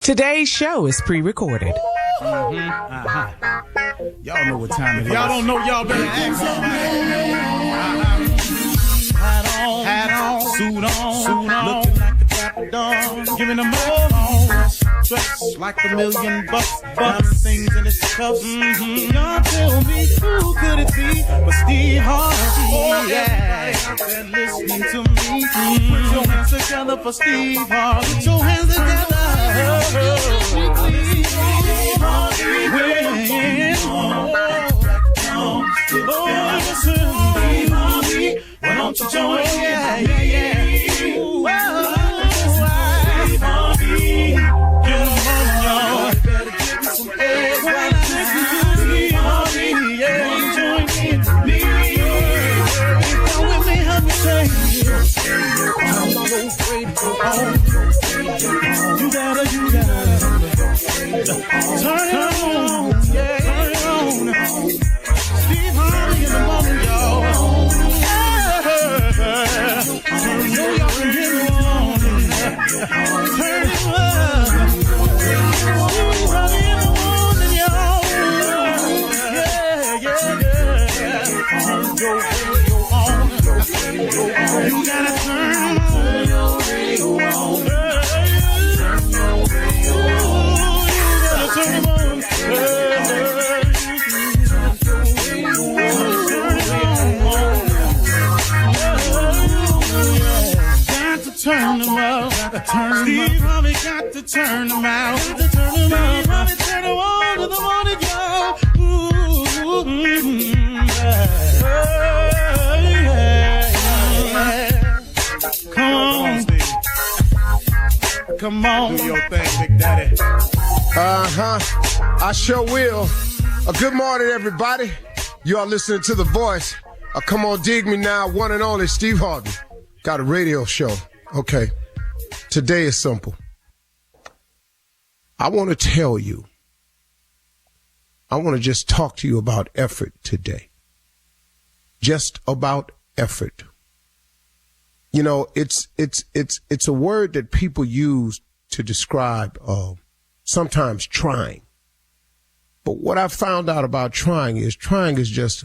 Today's show is pre-recorded. Y'all know what time it is. Y'all don't know, y'all better ask somebody. Hat on, suit on, looking like the Dapper Dawn, giving them all dressed like $1 million bucks, things in his cuffs. Y'all tell me who could it be but Steve Harvey? Oh yeah, everybody listening to me. Put your hands together for Steve Harvey. Put your hands together. Steve Harvey, why don't you join? Yeah. Steve Harvey, get him on, y'all. Better give me some eggs right now. Steve Harvey, yeah, join me. Come with me, help me say, I'm so afraid to go on. You gotta turn it on, yeah, turn it on. Steve Harvey in the morning, y'all. Turn it You gotta turn your radio on. Turn them out. Steve Harvey got to turn them out. Steve Harvey turn them on to the morning, y'all. Come on. Do your thing, Big Daddy. I sure will. Good morning, everybody. You are listening to The Voice. Come on, dig me now. One and only Steve Harvey. Got a radio show. Okay. Today is simple. I want to tell you. I want to just talk to you about effort today. Just about effort. You know, it's a word that people use to describe sometimes trying. But what I found out about trying is just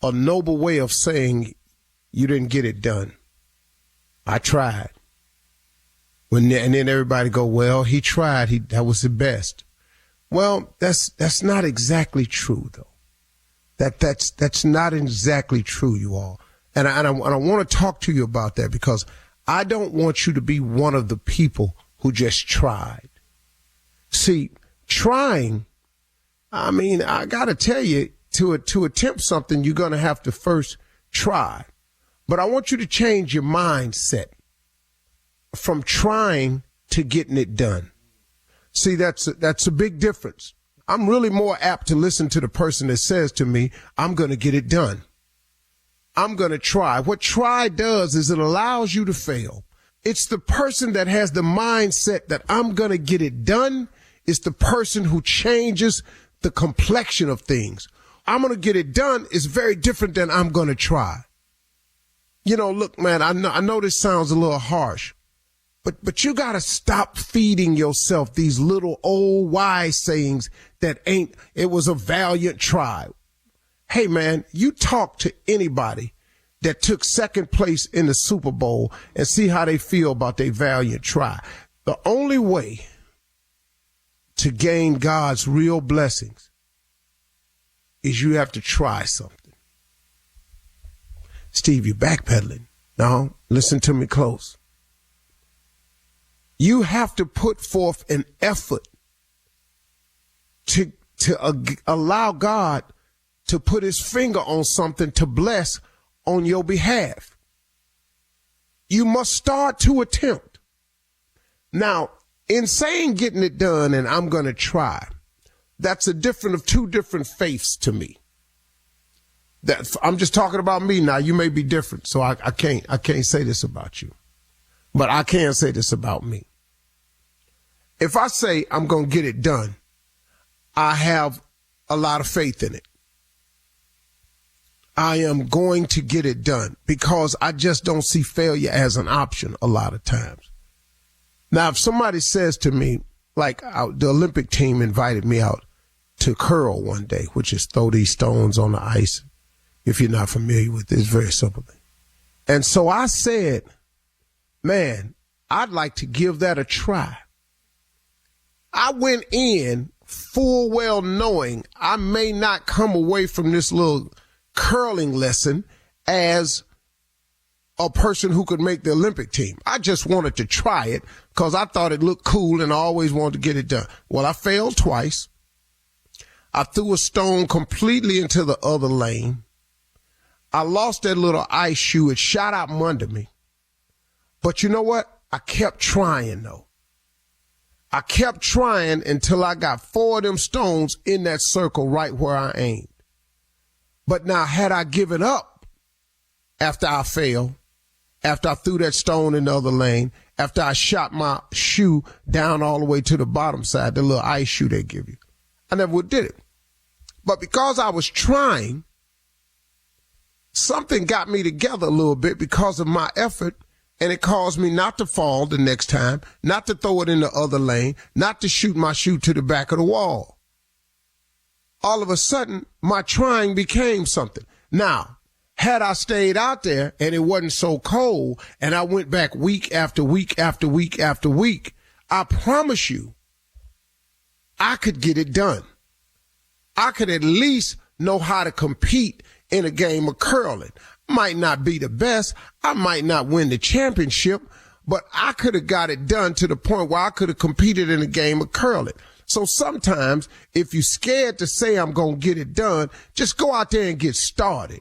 a noble way of saying you didn't get it done. I tried. And then everybody go, well, he tried. That was the best. Well, that's not exactly true, though. That's not exactly true, you all. And I want to talk to you about that because I don't want you to be one of the people who just tried. See, trying, I mean, I got to tell you, to attempt something, you're going to have to first try. But I want you to change your mindset from trying to getting it done. See, that's a big difference. I'm really more apt to listen to the person that says to me, I'm going to get it done. I'm going to try. What try does is it allows you to fail. It's the person that has the mindset that I'm going to get it done. It's the person who changes the complexion of things. I'm going to get it done is very different than I'm going to try. You know, look, man, I know this sounds a little harsh, but you got to stop feeding yourself these little old wise sayings that it was a valiant try. Hey, man, you talk to anybody that took second place in the Super Bowl and see how they feel about their valiant try. The only way to gain God's real blessings is you have to try something. Steve, you're backpedaling. No, listen to me close. You have to put forth an effort to allow God to put his finger on something to bless on your behalf. You must start to attempt. Now, in saying getting it done and I'm going to try, that's two different faiths to me. I'm just talking about me now. You may be different, so I can't say this about you. But I can say this about me. If I say I'm going to get it done, I have a lot of faith in it. I am going to get it done because I just don't see failure as an option a lot of times. Now, if somebody says to me, the Olympic team invited me out to curl one day, which is throw these stones on the ice. If you're not familiar with it, it's very simple. And so I said, man, I'd like to give that a try. I went in full well knowing I may not come away from this little curling lesson as a person who could make the Olympic team. I just wanted to try it because I thought it looked cool and I always wanted to get it done. Well, I failed twice. I threw a stone completely into the other lane. I lost that little ice shoe. It shot out from under me. But you know what? I kept trying, though. I kept trying until I got 4 of them stones in that circle right where I aimed. But now, had I given up after I failed, after I threw that stone in the other lane, after I shot my shoe down all the way to the bottom side, the little ice shoe they give you, I never would did it. But because I was trying, something got me together a little bit because of my effort, and it caused me not to fall the next time, not to throw it in the other lane, not to shoot my shoe to the back of the wall. All of a sudden, my trying became something. Now, had I stayed out there and it wasn't so cold and I went back week after week after week after week, I promise you, I could get it done. I could at least know how to compete in a game of curling. Might not be the best. I might not win the championship, but I could have got it done to the point where I could have competed in a game of curling. So sometimes if you're scared to say I'm going to get it done, just go out there and get started.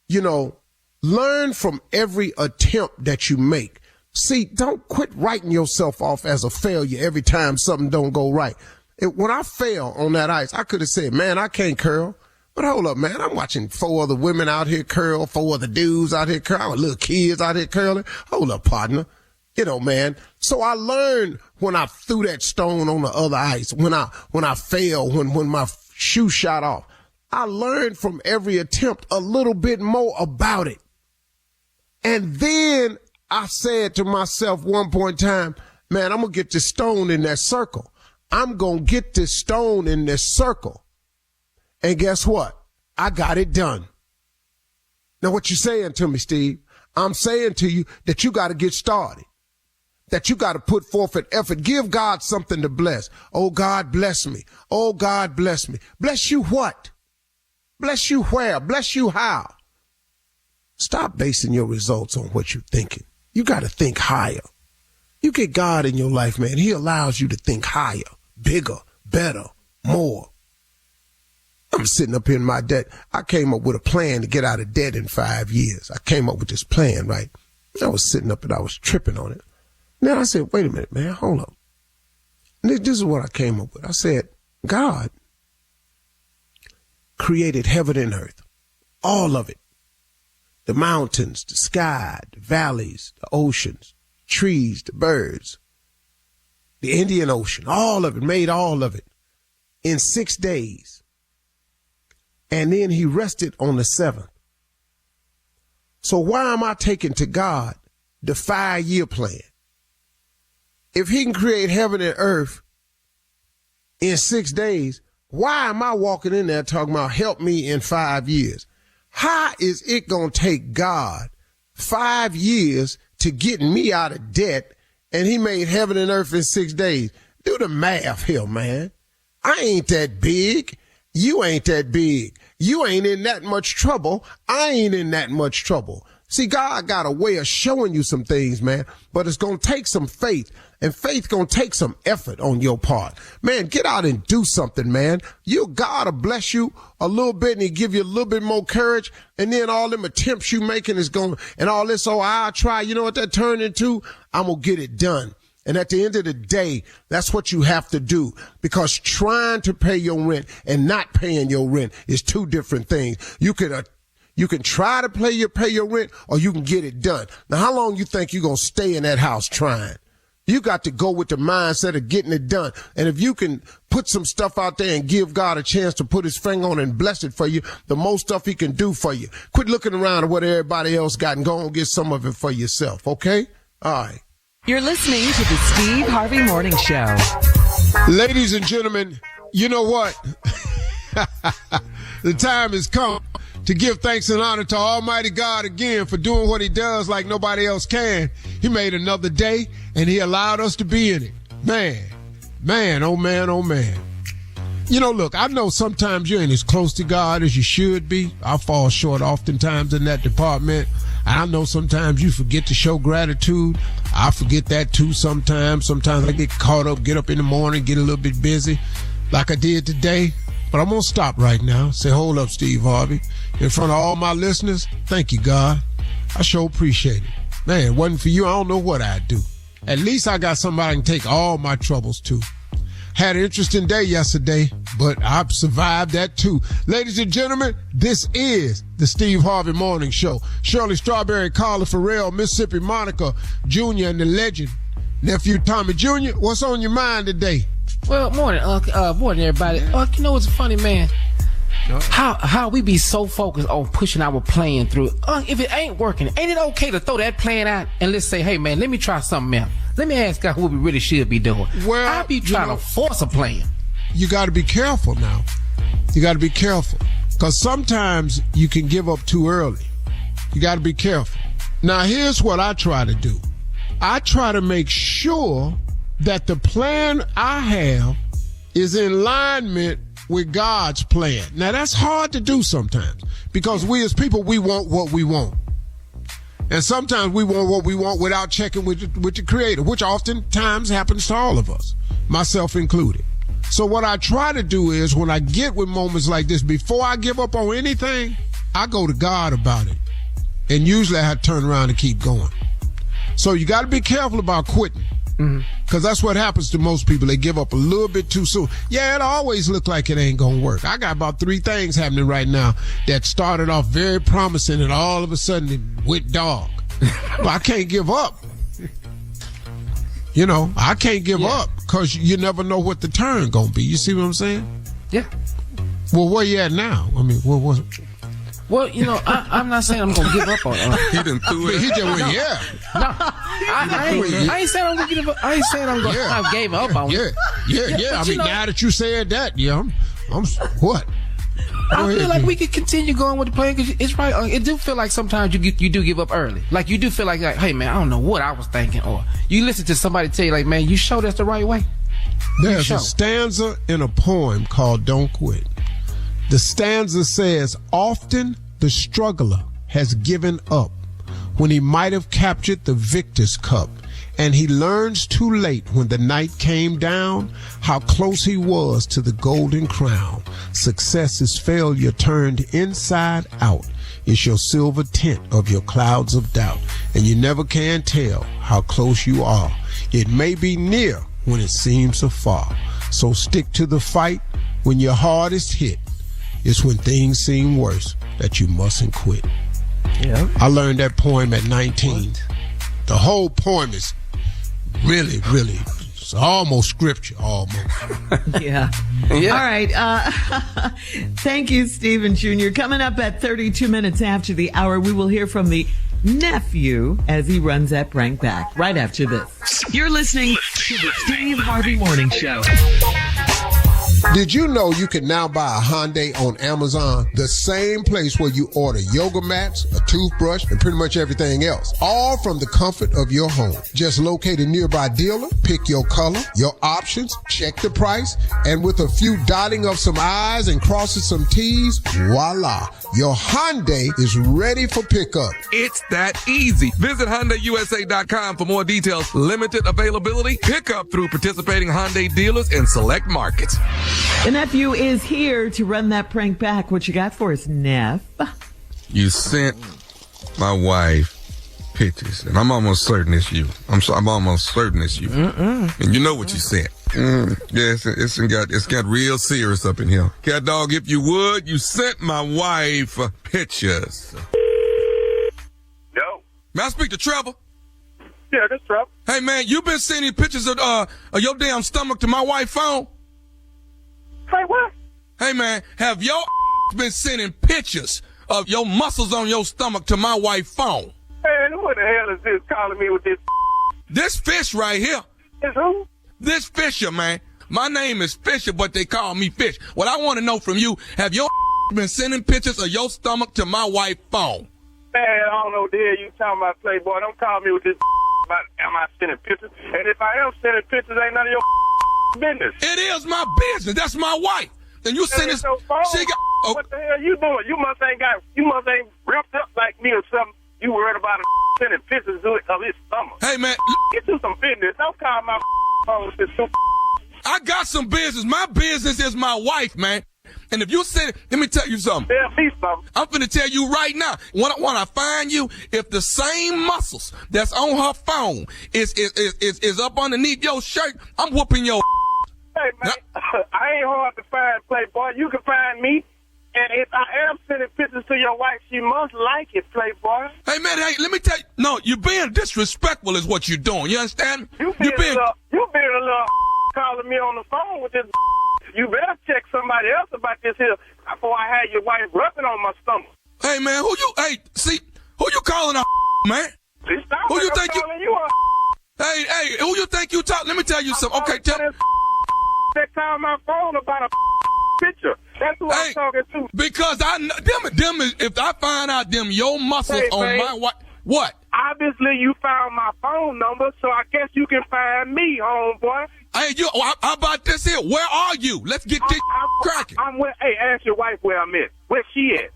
You know, learn from every attempt that you make. See, don't quit writing yourself off as a failure every time something don't go right. When I fell on that ice, I could have said, man, I can't curl. But hold up, man, I'm watching 4 other women out here curl, 4 other dudes out here curling, little kids out here curling. Hold up, partner. You know, man. So I learned when I threw that stone on the other ice, when I failed, when my shoe shot off. I learned from every attempt a little bit more about it. And then I said to myself one point in time, man, I'm going to get this stone in that circle. I'm going to get this stone in this circle. And guess what? I got it done. Now, what you saying to me, Steve? I'm saying to you that you got to get started, that you got to put forth an effort. Give God something to bless. Oh, God, bless me. Oh, God, bless me. Bless you what? Bless you where? Bless you how? Stop basing your results on what you're thinking. You got to think higher. You get God in your life, man. He allows you to think higher, bigger, better, more. I'm sitting up here in my debt. I came up with a plan to get out of debt in 5 years. I came up with this plan, right? I was sitting up and I was tripping on it. Then I said, wait a minute, man, hold up. This is what I came up with. I said, God created heaven and earth, all of it. The mountains, the sky, the valleys, the oceans, trees, the birds, the Indian Ocean, all of it, made all of it in 6 days. And then he rested on the 7th. So why am I taking to God the 5-year plan? If he can create heaven and earth in 6 days, why am I walking in there talking about help me in 5 years? How is it going to take God 5 years to get me out of debt and he made heaven and earth in 6 days? Do the math here, man. I ain't that big. You ain't that big. You ain't in that much trouble. I ain't in that much trouble. See, God got a way of showing you some things, man, but it's going to take some faith, and faith going to take some effort on your part. Man, get out and do something, man. God will bless you a little bit and he give you a little bit more courage, and then all them attempts you making is going, and all this, oh, I'll try. You know what that turned into? I'm going to get it done. And at the end of the day, that's what you have to do, because trying to pay your rent and not paying your rent is 2 different things. You can try to pay your rent, or you can get it done. Now, how long you think you're going to stay in that house trying? You got to go with the mindset of getting it done. And if you can put some stuff out there and give God a chance to put his finger on it and bless it for you, the most stuff he can do for you. Quit looking around at what everybody else got and go and get some of it for yourself, okay? All right. You're listening to the Steve Harvey Morning Show. Ladies and gentlemen, you know what? The time has come to give thanks and honor to Almighty God again for doing what he does like nobody else can. He made another day, and he allowed us to be in it. Man, oh man, oh man. You know, look, I know sometimes you ain't as close to God as you should be. I fall short oftentimes in that department. I know sometimes you forget to show gratitude. I forget that too sometimes. Sometimes I get caught up, get up in the morning, get a little bit busy like I did today. But I'm going to stop right now. Say, hold up, Steve Harvey. In front of all my listeners, thank you, God. I sure appreciate it. Man, it wasn't for you, I don't know what I'd do. At least I got somebody I can take all my troubles to. Had an interesting day yesterday, but I've survived that too. Ladies and gentlemen, this is the Steve Harvey Morning Show. Shirley Strawberry, Carla Farrell, Mississippi Monica Jr., and the legend, Nephew Tommy Jr. What's on your mind today? Well, morning, morning, everybody. You know what's funny, man? How we be so focused on pushing our plan through. If it ain't working, ain't it okay to throw that plan out and let's say, hey, man, let me try something else. Let me ask God what we really should be doing. Well, I be trying to force a plan. You got to be careful now. You got to be careful. Because sometimes you can give up too early. You got to be careful. Now, here's what I try to do. I try to make sure that the plan I have is in alignment with God's plan. Now, that's hard to do sometimes because we as people, we want what we want. And sometimes we want what we want without checking with the Creator, which oftentimes happens to all of us, myself included. So what I try to do is when I get with moments like this, before I give up on anything, I go to God about it. And usually I have to turn around and keep going. So you got to be careful about quitting. Because that's what happens to most people. They give up a little bit too soon. Yeah, it always look like it ain't going to work. I got about 3 things happening right now that started off very promising and all of a sudden it went dog. But I can't give up. You know, I can't give up because you never know what the turn going to be. You see what I'm saying? Yeah. Well, where you at now? I mean, what was it? Well, you know, I'm not saying I'm going to give up on it. He done threw it. He just went, yeah. No, I ain't saying I'm going to give up. I ain't saying I'm going to I gave up on it. Yeah. I mean, now that you said that, I'm what? I feel like we could continue going with the plan because it's right. It do feel like sometimes you do give up early. Like you do feel like, hey, man, I don't know what I was thinking. Or you listen to somebody tell you, like, man, you sure that's the right way? There's a stanza in a poem called Don't Quit. The stanza says, often the struggler has given up when he might have captured the victor's cup, and he learns too late when the night came down how close he was to the golden crown. Success is failure turned inside out. It's your silver tint of your clouds of doubt, and you never can tell how close you are. It may be near when it seems afar. So stick to the fight when your heart is hit. It's when things seem worse that you mustn't quit. Yeah. I learned that poem at 19. What? The whole poem is really, it's almost scripture, almost. Yeah. All right. Thank you, Stephen Jr. Coming up at 32 minutes after the hour, we will hear from the nephew as he runs that prank back right after this. You're listening to the Steve Harvey Morning Show. Did you know you can now buy a Hyundai on Amazon? The same place where you order yoga mats, a toothbrush, and pretty much everything else. All from the comfort of your home. Just locate a nearby dealer, pick your color, your options, check the price, and with a few dotting of some I's and crossing some T's, voila. Your Hyundai is ready for pickup. It's that easy. Visit HyundaiUSA.com for more details. Limited availability. Pickup through participating Hyundai dealers in select markets. The nephew is here to run that prank back. What you got for us, Neff? You sent my wife pictures, and I'm almost certain it's you. I'm almost certain it's you. And you know what you sent. Yeah, it's got real serious up in here. Cat dog, if you would, you sent my wife pictures. Yo. May I speak to Trevor? Yeah, that's Trevor. Hey, man, you been sending pictures of your damn stomach to my wife's phone? Hey, what? Hey, man, have your been sending pictures of your muscles on your stomach to my wife's phone? Man, who the hell is this calling me with this? This fish right here. Is who? This Fisher, man. My name is Fisher, but they call me Fish. What I want to know from you, have your been sending pictures of your stomach to my wife's phone? Man, I don't know, dear. You talking about Playboy. Don't call me with this about am I sending pictures. And if I am sending pictures, ain't none of your business. It is my business. That's my wife. Then you send this. No phone. She got. Oh, What the hell you doing? You must ain't ripped up like me or something. You worried about sending pictures of his stomach. hey, man. Get you some business. Don't call my phone with this stupid. I got some business. My business is my wife, man. And if you send it, let me tell you something. Tell me something. I'm finna tell you right now. When I find you, if the same muscles that's on her phone is up underneath your shirt, I'm whooping your. Hey, man, I ain't hard to find, Playboy. You can find me. And if I am sending pictures to your wife, she must like it, Playboy. Hey, man, hey, let me tell you. No, you're being disrespectful is what you're doing. You understand? You being a little calling me on the phone with this. You better check somebody else about this here before I had your wife rubbing on my stomach. Hey, man, who you calling a man? Who you think you are? Hey, who you think you talk? Let me tell you something. Okay, tell. That called my phone about a picture. That's who I'm talking to. Because them is, if I find out them your muscles on my wife, what? Obviously, you found my phone number, so I guess you can find me, homeboy. Hey, how about this here? Where are you? Let's get this cracking. Hey, ask your wife where I'm at. Where she at?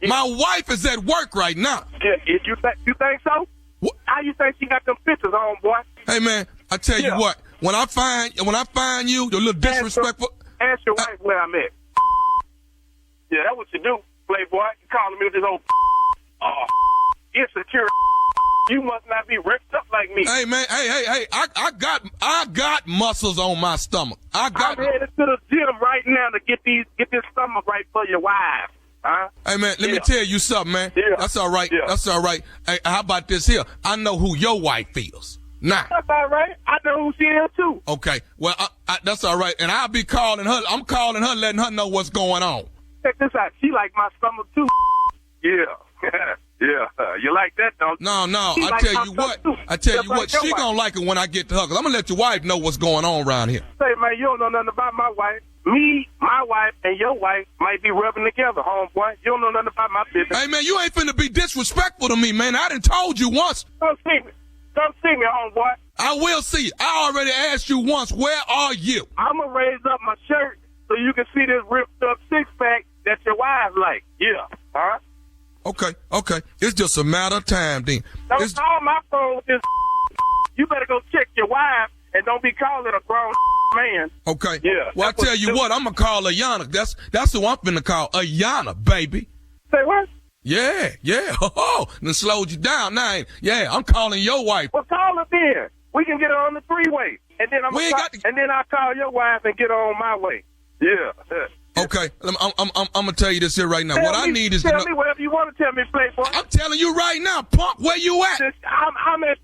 My wife is at work right now. Yeah, you think so? What? How you think she got them pictures, homeboy? Hey, man, I tell you what. When I find you, you're a little disrespectful. Ask your wife where I'm at. Yeah, that's what you do, Playboy. You calling me with this old insecure. You must not be ripped up like me. Hey, man, hey, I got muscles on my stomach. I'm headed to the gym right now to get this stomach right for your wife. Huh? Hey, man, let me tell you something, man. Yeah. That's all right. Yeah. That's all right. Hey, how about this here? I know who your wife is. Nah. That's all right. I know who she is, too. Okay. Well, that's all right. And I'll be calling her. I'm calling her, letting her know what's going on. Check this out. She like my stomach, too. Yeah. Yeah. You like that, don't you? No. She I like tell my you what. stomach, too. I tell Just you like what. your She wife. gonna like it when I get to her. Cause I'm gonna let your wife know what's going on around here. Say, man, you don't know nothing about my wife. Me, my wife, and your wife might be rubbing together, homeboy. You don't know nothing about my business. Hey, man, you ain't finna be disrespectful to me, man. I done told you once. Come see me. Come see me, homeboy. I will see you. I already asked you once, where are you? I'm going to raise up my shirt so you can see this ripped up six-pack that your wife like. Yeah. Huh? Okay. It's just a matter of time, then. Don't call my phone with this. You better go check your wife and don't be calling a grown man. Okay. Yeah. Well, I tell you what, I'm going to call Ayana. That's who I'm finna call. Ayana, baby. Say what? Yeah. Oh, then slowed you down now. Yeah, I'm calling your wife. Well, call her then. We can get her on the three-way. And then and then I'll call your wife and get her on my way. Yeah. Okay. I'm gonna tell you this here right now. What I need is tell me whatever you want to tell me, Playboy. I'm telling you right now, punk, where you at? I'm at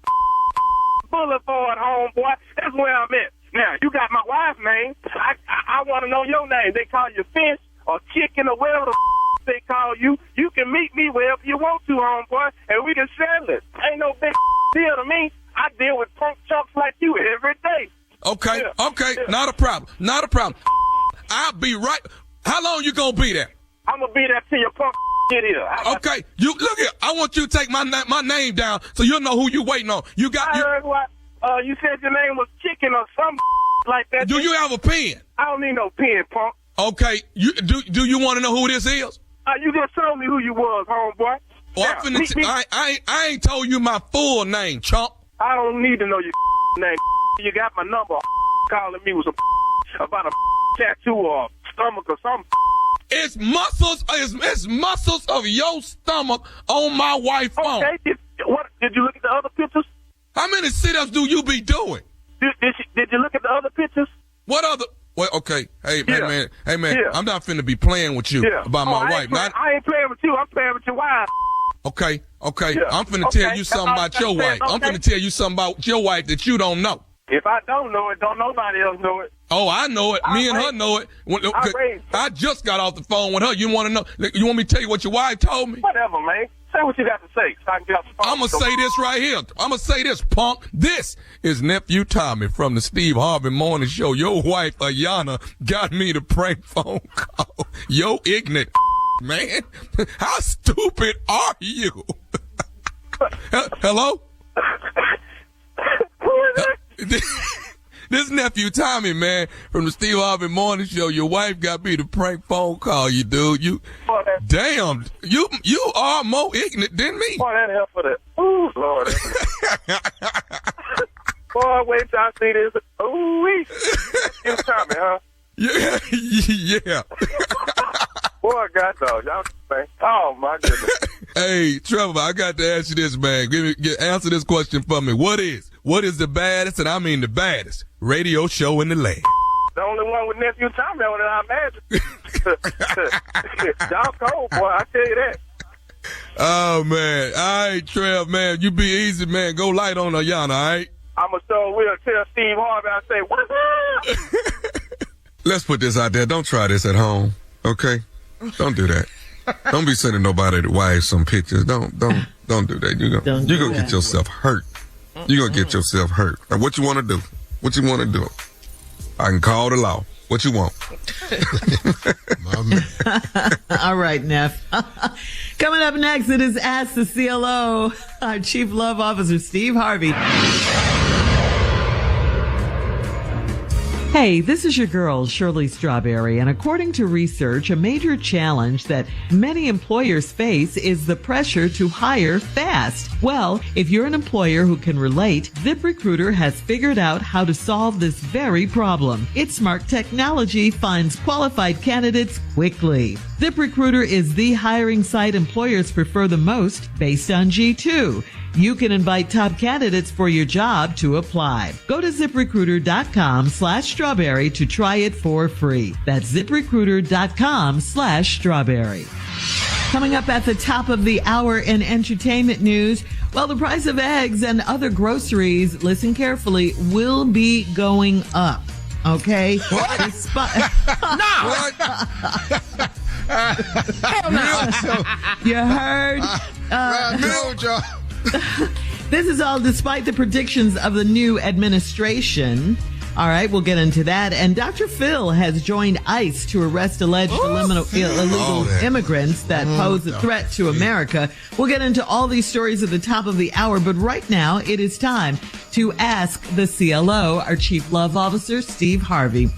Boulevard, homeboy. That's where I'm at. Now, you got my wife's name. I want to know your name. They call you Fish or Chicken or whatever the they call you. You can meet me wherever you want to, homeboy, and we can settle it. Ain't no big deal to me. I deal with punk chumps like you every day. Okay, Yeah. okay, Yeah. not a problem. I'll be right. How long you gonna be there? I'm gonna be there till your punk get here. Okay, you look here. I want you to take my name down so you'll know who you waiting on. I heard what you said your name was Chicken or something like that. Do you have a pen? I don't need no pen, punk. Okay, do you want to know who this is? You just told me who you was, homeboy. Now, I ain't told you my full name, chump. I don't need to know your name. You got my number. Calling me was about a tattoo or stomach or something. It's muscles of your stomach on my wife's phone. Okay, did you look at the other pictures? How many sit-ups do you be doing? Did you look at the other pictures? What other? Well, okay. Hey man. Yeah. I'm not finna be playing with you about my wife. I ain't playing with you. I'm playing with your wife. Okay. Yeah. I'm finna tell you something about your wife. I'm finna tell you something about your wife that you don't know. If I don't know it, don't nobody else know it. Oh, I know it. Me and her know it. I just got off the phone with her. You want to know? You want me to tell you what your wife told me? Whatever, man. Say what you got to say. So I can get off the phone. I'm going to say this right here. I'm going to say this, punk. This is Nephew Tommy from the Steve Harvey Morning Show. Your wife, Ayana, got me the prank phone call. Yo, ignorant man. How stupid are you? Hello? Who is it? This Nephew Tommy, man, from the Steve Harvey Morning Show. Your wife got me the prank phone call, you dude. Damn, you are more ignorant than me. Boy, that help for that. Ooh, Lord. Boy, wait till I see this. Ooh-wee. You Tommy, huh? Yeah. Boy, God, dog. Y'all, man. Oh, my goodness. Hey, Trevor, I got to ask you this, man. Answer this question for me. What is the baddest, and I mean the baddest, radio show in the land? The only one with Nephew Tommy on it, I imagine. Y'all cold, boy. I tell you that. Oh, man. All right, Trev, man. You be easy, man. Go light on Ayana, all right? I'm going to show will tell Steve Harvey, I say, what's up? Let's put this out there. Don't try this at home, okay? Don't do that. Don't be sending nobody to wife some pictures. Don't do that. You're gonna get yourself hurt. You're gonna get yourself hurt. Now, what you want to do? What you want to do? I can call the law. What you want? All right, Neff. Coming up next, it is Ask the CLO. Our Chief Love Officer, Steve Harvey. Hey, this is your girl, Shirley Strawberry, and according to research, a major challenge that many employers face is the pressure to hire fast. Well, if you're an employer who can relate, ZipRecruiter has figured out how to solve this very problem. Its smart technology finds qualified candidates quickly. ZipRecruiter is the hiring site employers prefer the most based on G2. You can invite top candidates for your job to apply. Go to ZipRecruiter.com/strawberry to try it for free. That's ZipRecruiter.com/strawberry. Coming up at the top of the hour in entertainment news, well, the price of eggs and other groceries, listen carefully, will be going up. Okay? What? What? Hell no. You heard? This is all despite the predictions of the new administration. All right, we'll get into that. And Dr. Phil has joined ICE to arrest alleged illegal immigrants that pose a threat to America. We'll get into all these stories at the top of the hour. But right now, it is time to ask the CLO, our Chief Love Officer, Steve Harvey.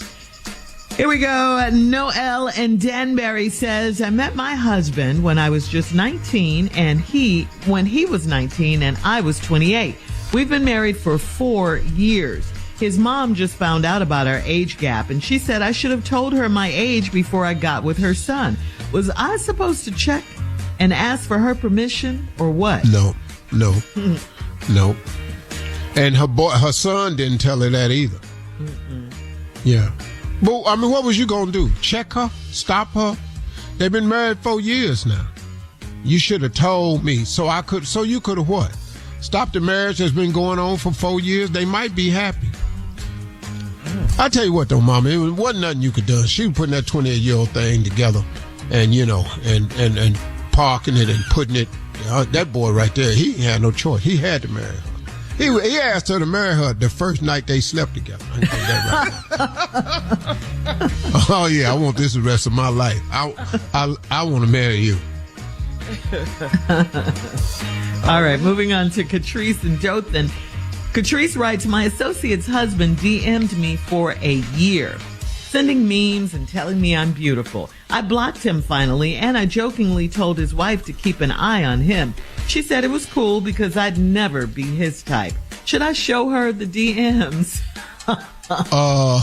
Here we go. Noel in Danbury says, I met my husband when I was just 19 and when he was 19 and I was 28. We've been married for 4 years. His mom just found out about our age gap and she said I should have told her my age before I got with her son. Was I supposed to check and ask for her permission or what? No. And her son didn't tell her that either. Yeah. But, I mean, what was you going to do? Check her? Stop her? They've been married 4 years now. You should have told me so you could have what? Stopped the marriage that's been going on for 4 years? They might be happy. I tell you what, though, Mama, it wasn't nothing you could do. She was putting that 28-year-old thing together and, and parking it and putting it. That boy right there, he had no choice. He had to marry her. He asked her to marry her the first night they slept together. I can tell that right now. Oh, yeah, I want this the rest of my life. I want to marry you. All right, moving on to Catrice and Dothan. Catrice writes, my associate's husband DM'd me for a year, sending memes and telling me I'm beautiful. I blocked him finally, and I jokingly told his wife to keep an eye on him. She said it was cool because I'd never be his type. Should I show her the DMs? Wow.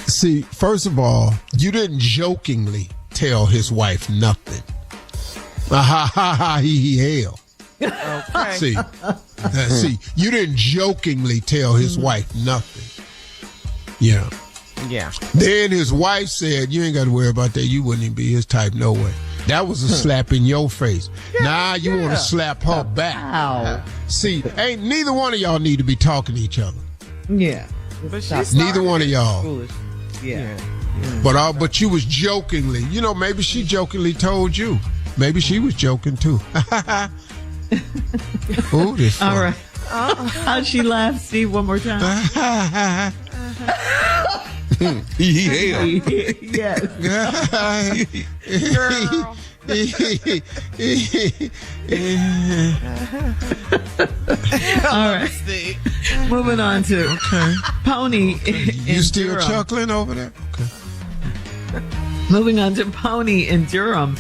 See, first of all, you didn't jokingly tell his wife nothing. Ha ha ha he hell. Okay. See, you didn't jokingly tell his wife nothing. Yeah. Then his wife said, you ain't got to worry about that. You wouldn't even be his type no way. That was a slap in your face. Now you want to slap her back. Ow. See, ain't neither one of y'all need to be talking to each other. Yeah. Neither one of y'all. Foolish. Yeah. But you was jokingly, maybe she jokingly told you. Maybe she was joking too. Ooh, this All fun. right. How'd she laugh, Steve? One more time. Yeah. Yes. Girl. All right. Moving on to Pony. You in still Durham. chuckling over there? Okay. Moving on to Pony in Durham.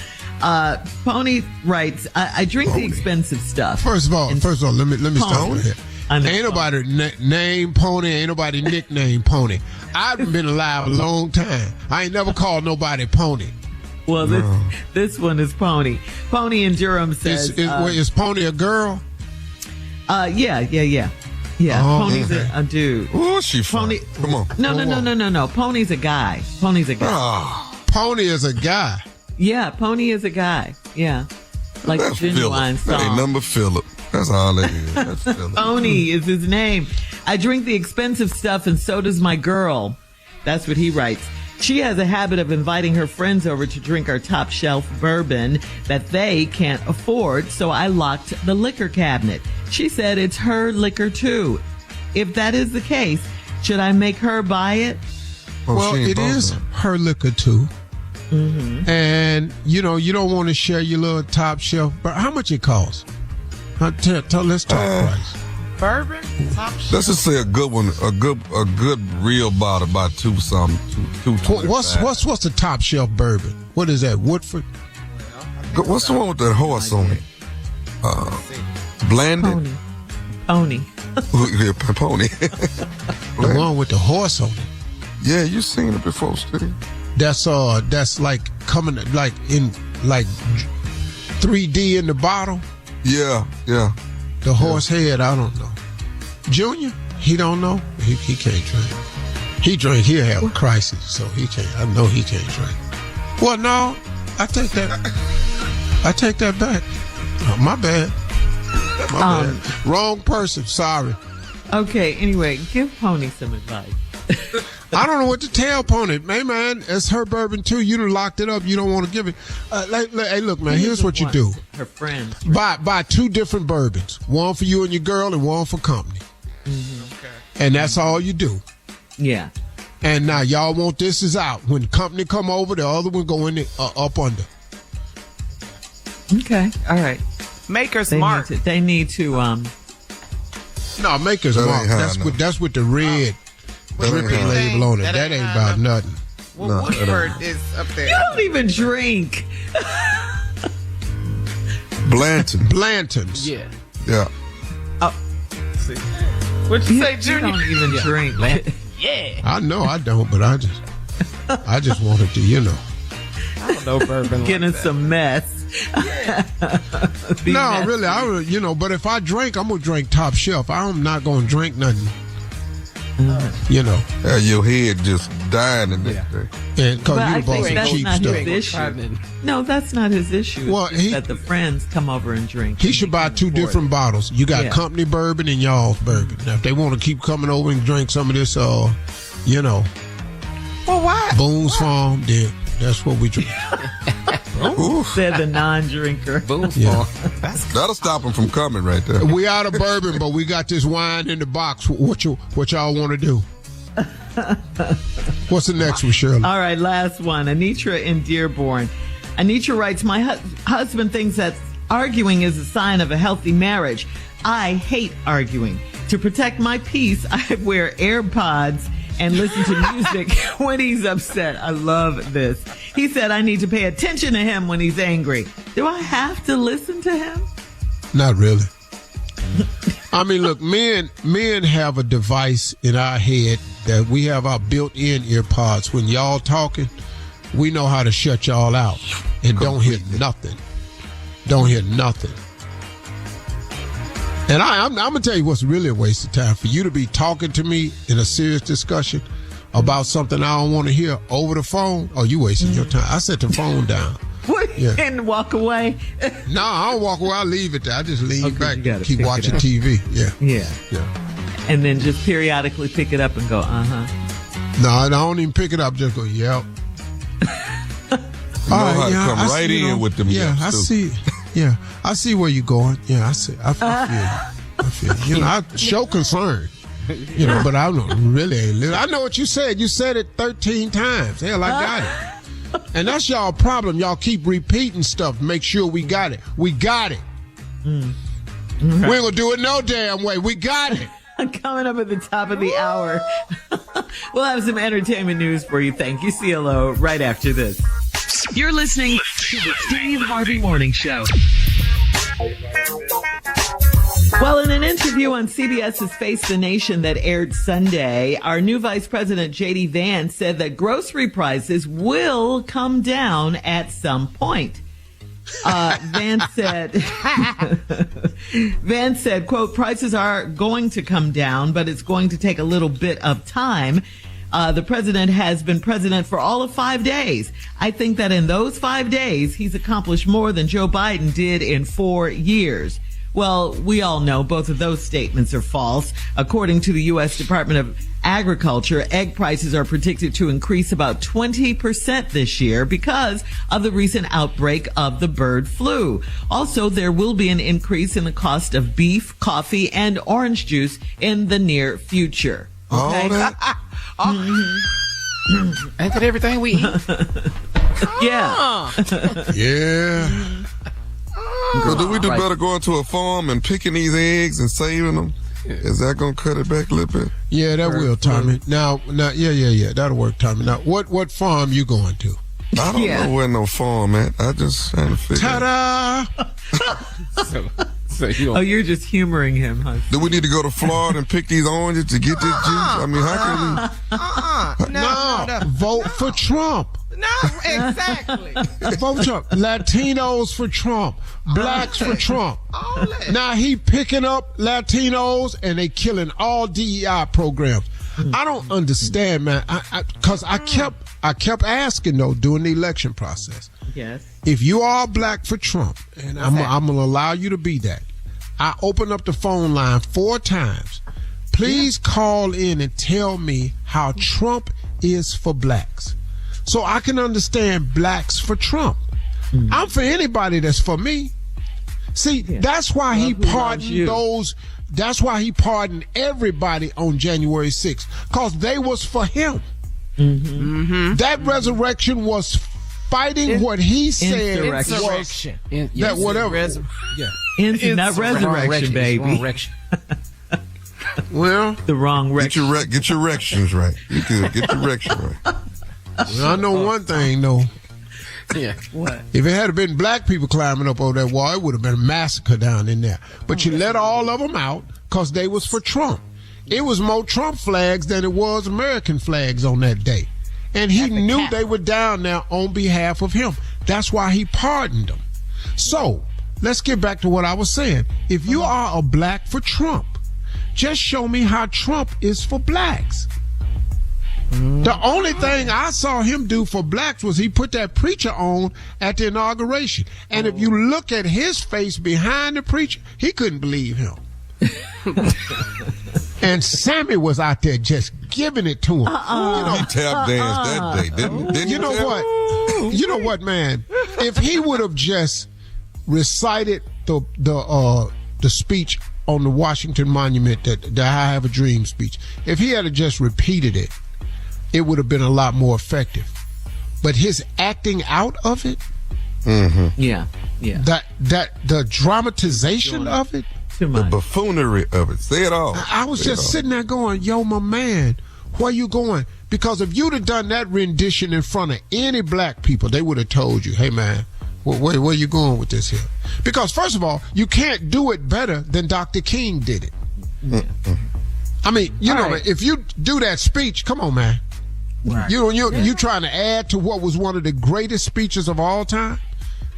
Pony writes, I drink the expensive stuff. First of all, let me start with here. I know. Ain't nobody name Pony. Ain't nobody nickname Pony. I've been alive a long time. I ain't never called nobody Pony. Well, this one is Pony. Pony in Durham says, Is Pony a girl? Yeah. Oh, Pony's okay. a dude. Oh, she funny. Pony. Come on. No. Pony's a guy. Pony is a guy. Yeah, Pony is a guy. Yeah. Like That's Genuine Phillip. That ain't song. number Phillip. That's all it is. That's Phillip. Pony is his name. I drink the expensive stuff and so does my girl. That's what he writes. She has a habit of inviting her friends over to drink our top shelf bourbon that they can't afford, so I locked the liquor cabinet. She said it's her liquor too. If that is the case, should I make her buy it? Well, she ain't it is bothered. her liquor too. Mm-hmm. And, you don't want to share your little top shelf. But how much it costs? Let's talk price. Bourbon? Top Let's just say a good one, a good real bottle, about $225. What's the top shelf bourbon? What is that? Woodford? What's the one with that horse on it? Blanded? Pony. Yeah, Pony. The one with the horse on it. Yeah, you seen it before, Steve. That's like coming like in like 3D in the bottle. Yeah. The horse head, I don't know. Junior, he don't know. He can't drink. He drink, he'll have a crisis, so he can't. I know he can't drink. Well, no, I take that back. Oh, my bad. Wrong person. Sorry. Okay, anyway, give Pony some advice. I don't know what to tell Pony. Hey, man, it's her bourbon, too. You done locked it up. You don't want to give it. Hey, look, man, here's what you do. Her friends. Buy two different bourbons. One for you and your girl and one for company. Mm-hmm. Okay. And that's all you do. Yeah. And now y'all want this is out. When company come over, the other one go in the, up under. Okay. All right. Maker's They Mark. need to No, Maker's That Mark. ain't high That's with the red dripping high. label on it. That ain't about nothing. Well, No, Woodford is up there. You don't even drink. Blanton's. Yeah. Yeah. What'd you say, You Junior? don't even drink. Yeah. I know I don't, but I just wanted to, I don't know bourbon. Get in like some mess. Be No, messy. really, but if I drink, I'm going to drink top shelf. I'm not going to drink nothing, Yeah, your head just dying in that day. and because But I you bought think some that's cheap not stuff. his issue. No, that's not his issue. Well, It's just that the friends come over and drink. He should buy two different bottles. You got Yeah. company bourbon and y'all's bourbon. Now, if they want to keep coming over and drink some of this, Well, why? Boone's Farm, then that's what we drink. Said the non-drinker. Boom. Yeah. That'll stop them from coming right there. We out of bourbon, but we got this wine in the box. What y'all want to do? What's the next one, Shirley? All right, last one. Anitra in Dearborn. Anitra writes, my husband thinks that arguing is a sign of a healthy marriage. I hate arguing. To protect my peace, I wear AirPods and listen to music when he's upset. I love this. He said I need to pay attention to him when he's angry. Do I have to listen to him? Not really. I mean, look, men have a device in our head that we have our built-in earpods. When y'all talking, we know how to shut y'all out and don't hear nothing. Don't hear nothing. And I'm going to tell you what's really a waste of time. For you to be talking to me in a serious discussion about something I don't want to hear over the phone, oh, you wasting your time. I set the phone down. What? Yeah. And walk away? No, I don't walk away. I leave it there. I just lean Okay, back you gotta and keep pick it watching up. TV. Yeah. Yeah. Yeah. And then just periodically pick it up and go, uh-huh. No, I don't even pick it up. Just go, yep. know how to come right in with them. Yeah, I see. Yeah, I see where you're going. Yeah, I see. I feel you. You know, I show concern. You know, but I don't really. I know what you said. You said it 13 times. Hell, I got it. And that's y'all problem. Y'all keep repeating stuff. Make sure we got it. We got it. We ain't gonna do it no damn way. We got it. Coming up at the top of the hour, we'll have some entertainment news for you. Thank you, CLO, right after this. You're listening to the Steve Harvey Morning Show. Well, in an interview on CBS's Face the Nation that aired Sunday, our new Vice President J.D. Vance said that grocery prices will come down at some point. Vance said, quote, prices are going to come down, but it's going to take a little bit of time. The president has been president for all of 5 days. I think that in those 5 days, he's accomplished more than Joe Biden did in 4 years. Well, we all know both of those statements are false. According to the U.S. Department of Agriculture, egg prices are predicted to increase about 20% this year because of the recent outbreak of the bird flu. Also, there will be an increase in the cost of beef, coffee, and orange juice in the near future. Okay? All that? Ain't that everything we eat? Yeah. Yeah. So do we do better going to a farm and picking these eggs and saving them? Is that going to cut it back a little bit? Yeah, that will, Tommy. Now, yeah. That'll work, Tommy. Now, what farm you going to? I don't know where no farm at. I just trying to figure out. Ta-da! So you You're just humoring him, huh? Do we need to go to Florida and pick these oranges to get this juice? I mean, how can we? No, vote for Trump. No, exactly. Vote for Trump. Latinos for Trump. Blacks for Trump. Now he picking up Latinos and they killing all DEI programs. I don't understand, man. Because I kept asking though during the election process. Yes. If you are black for Trump, and I'm going to allow you to be that, I opened up the phone line 4 times. Please call in and tell me how Trump is for blacks. So I can understand blacks for Trump. I'm for anybody that's for me. See, that's why he pardoned those. That's why he pardoned everybody on January 6th, because they was for him. That resurrection was fighting what he said was that whatever. Not resurrection, baby. Well, the wrong rection. Get your rections right. You good. Get your rections right. Well, I know one thing though. Yeah. What? If it had been black people climbing up over that wall, it would have been a massacre down in there. But you let all of them out because they was for Trump. It was more Trump flags than it was American flags on that day. And he knew they were down there on behalf of him. That's why he pardoned them. So let's get back to what I was saying. If you are a black for Trump, just show me how Trump is for blacks. The only thing I saw him do for blacks was he put that preacher on at the inauguration. And if you look at his face behind the preacher, he couldn't believe him. And Sammy was out there just giving it to him. He tap danced that day, didn't you know what? You know what, man? If he would have just recited the speech on the Washington Monument, that I Have a Dream speech, if he had just repeated it, it would have been a lot more effective. But his acting out of it, the dramatization of it, the buffoonery of it, say it all. I was just sitting there going, yo, my man, where you going? Because if you'd have done that rendition in front of any black people, they would have told you, hey, man, where you going with this here? Because, first of all, you can't do it better than Dr. King did it. I mean, if you do that speech, come on, man. Right. You trying to add to what was one of the greatest speeches of all time?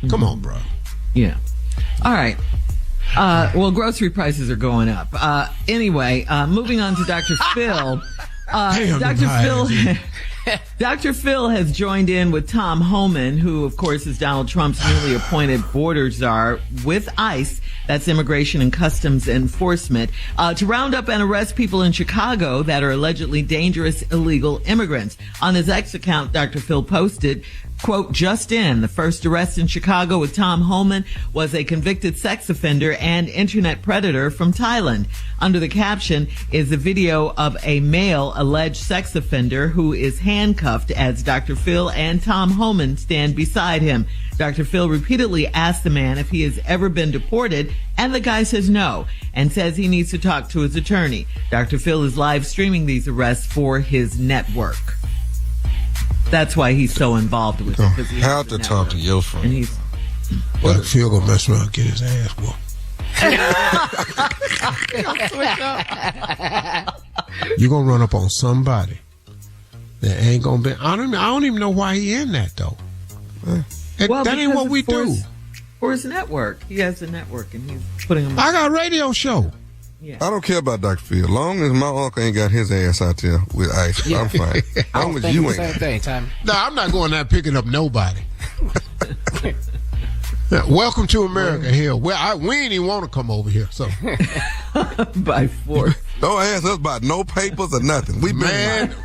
Come on, bro. Yeah. All right. Well, grocery prices are going up. Anyway, moving on to Dr. Phil. Dr. Phil has joined in with Tom Homan, who, of course, is Donald Trump's newly appointed border czar with ICE, that's Immigration and Customs Enforcement, to round up and arrest people in Chicago that are allegedly dangerous illegal immigrants. On his X account, Dr. Phil posted, Quote, just in, the first arrest in Chicago with Tom Holman was a convicted sex offender and internet predator from Thailand. Under the caption is a video of a male alleged sex offender who is handcuffed as Dr. Phil and Tom Holman stand beside him. Dr. Phil repeatedly asked the man if he has ever been deported, and the guy says no, and says he needs to talk to his attorney. Dr. Phil is live streaming these arrests for his network. That's why he's so involved with it. How to talk to your friend. And he's Dr. Phil gonna mess around and get his ass whooped. You're gonna run up on somebody that ain't gonna be. I don't even know why he in that though. That ain't what we do. For his network, he has a network, and he's putting them. I got a radio show. Yeah. I don't care about Dr. Phil. As long as my uncle ain't got his ass out there with ice, I'm fine. As long as you ain't. Same thing, Tommy. No, I'm not going out picking up nobody. Welcome to America here. Well, we ain't even want to come over here. So By force. Don't ask us about no papers or nothing. We man,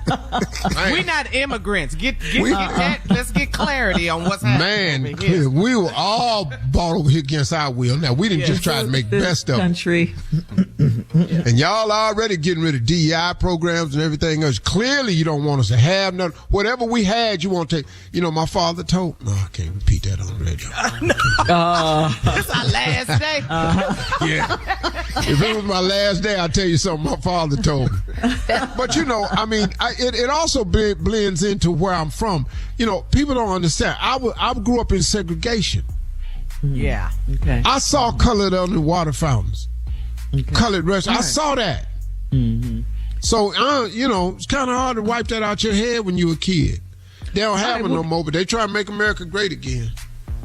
We not immigrants. Let's get clarity on what's happening. Man, we were all bought over here against our will. Now we didn't just try to make best of it. Country. And y'all already getting rid of DEI programs and everything else. Clearly, you don't want us to have none. Whatever we had, you want to take. You know, my father told. No, I can't repeat that on the radio. It's our last day. Yeah. If it was my last day, I'll tell you something my father told me. But, you know, I mean, it also blends into where I'm from. You know, people don't understand. I grew up in segregation. Yeah. Okay. I saw colored underwater fountains. Okay. Colored restaurants. Right. I saw that. Mm-hmm. So, you know, it's kind of hard to wipe that out your head when you were a kid. They don't have it no more, but they try to make America great again.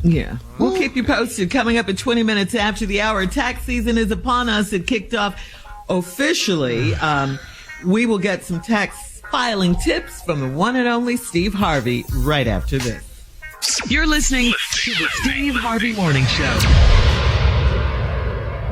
Yeah. We'll keep you posted. Coming up at 20 minutes after the hour, tax season is upon us. It kicked off officially. We will get some tax filing tips from the one and only Steve Harvey right after this. You're listening to the Steve Harvey Morning Show.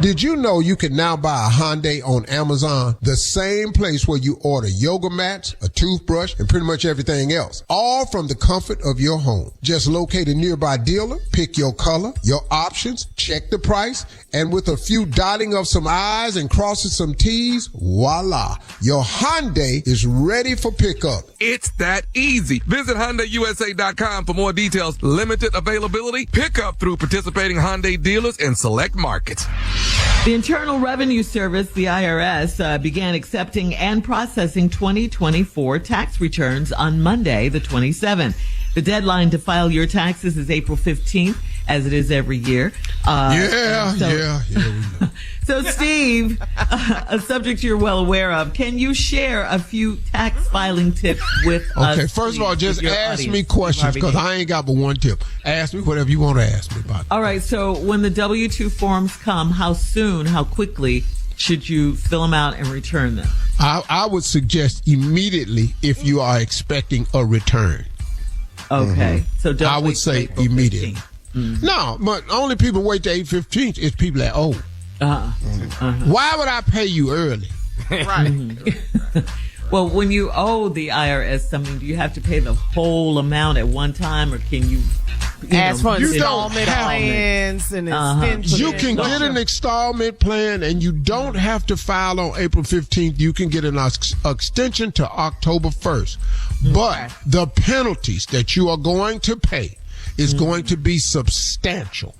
Did you know you can now buy a Hyundai on Amazon, the same place where you order yoga mats, a toothbrush, and pretty much everything else, all from the comfort of your home? Just locate a nearby dealer, pick your color, your options, check the price, and with a few dotting of some I's and crossing some T's, voila, your Hyundai is ready for pickup. It's that easy. Visit HyundaiUSA.com for more details. Limited availability. Pickup through participating Hyundai dealers in select markets. The Internal Revenue Service, the IRS, began accepting and processing 2024 tax returns on Monday, the 27th. The deadline to file your taxes is April 15th, as it is every year. Yeah. So, Steve, a subject you're well aware of, can you share a few tax filing tips with us? Okay, first of all, just ask me questions because I ain't got but one tip. Ask me whatever you want to ask me about. All right, so when the W-2 forms come, how quickly should you fill them out and return them? I would suggest immediately if you are expecting a return. Okay, so don't I would say April immediately. 15th. Mm-hmm. No, but only people wait to April 15th is people that owe. Why would I pay you early? Right. Well, when you owe the IRS something, do you have to pay the whole amount at one time, or can you ask for you installment don't have plans and extensions? You can get an installment plan, and you don't have to file on April 15th. You can get an extension to October 1st. But the penalties that you are going to pay is going to be substantial.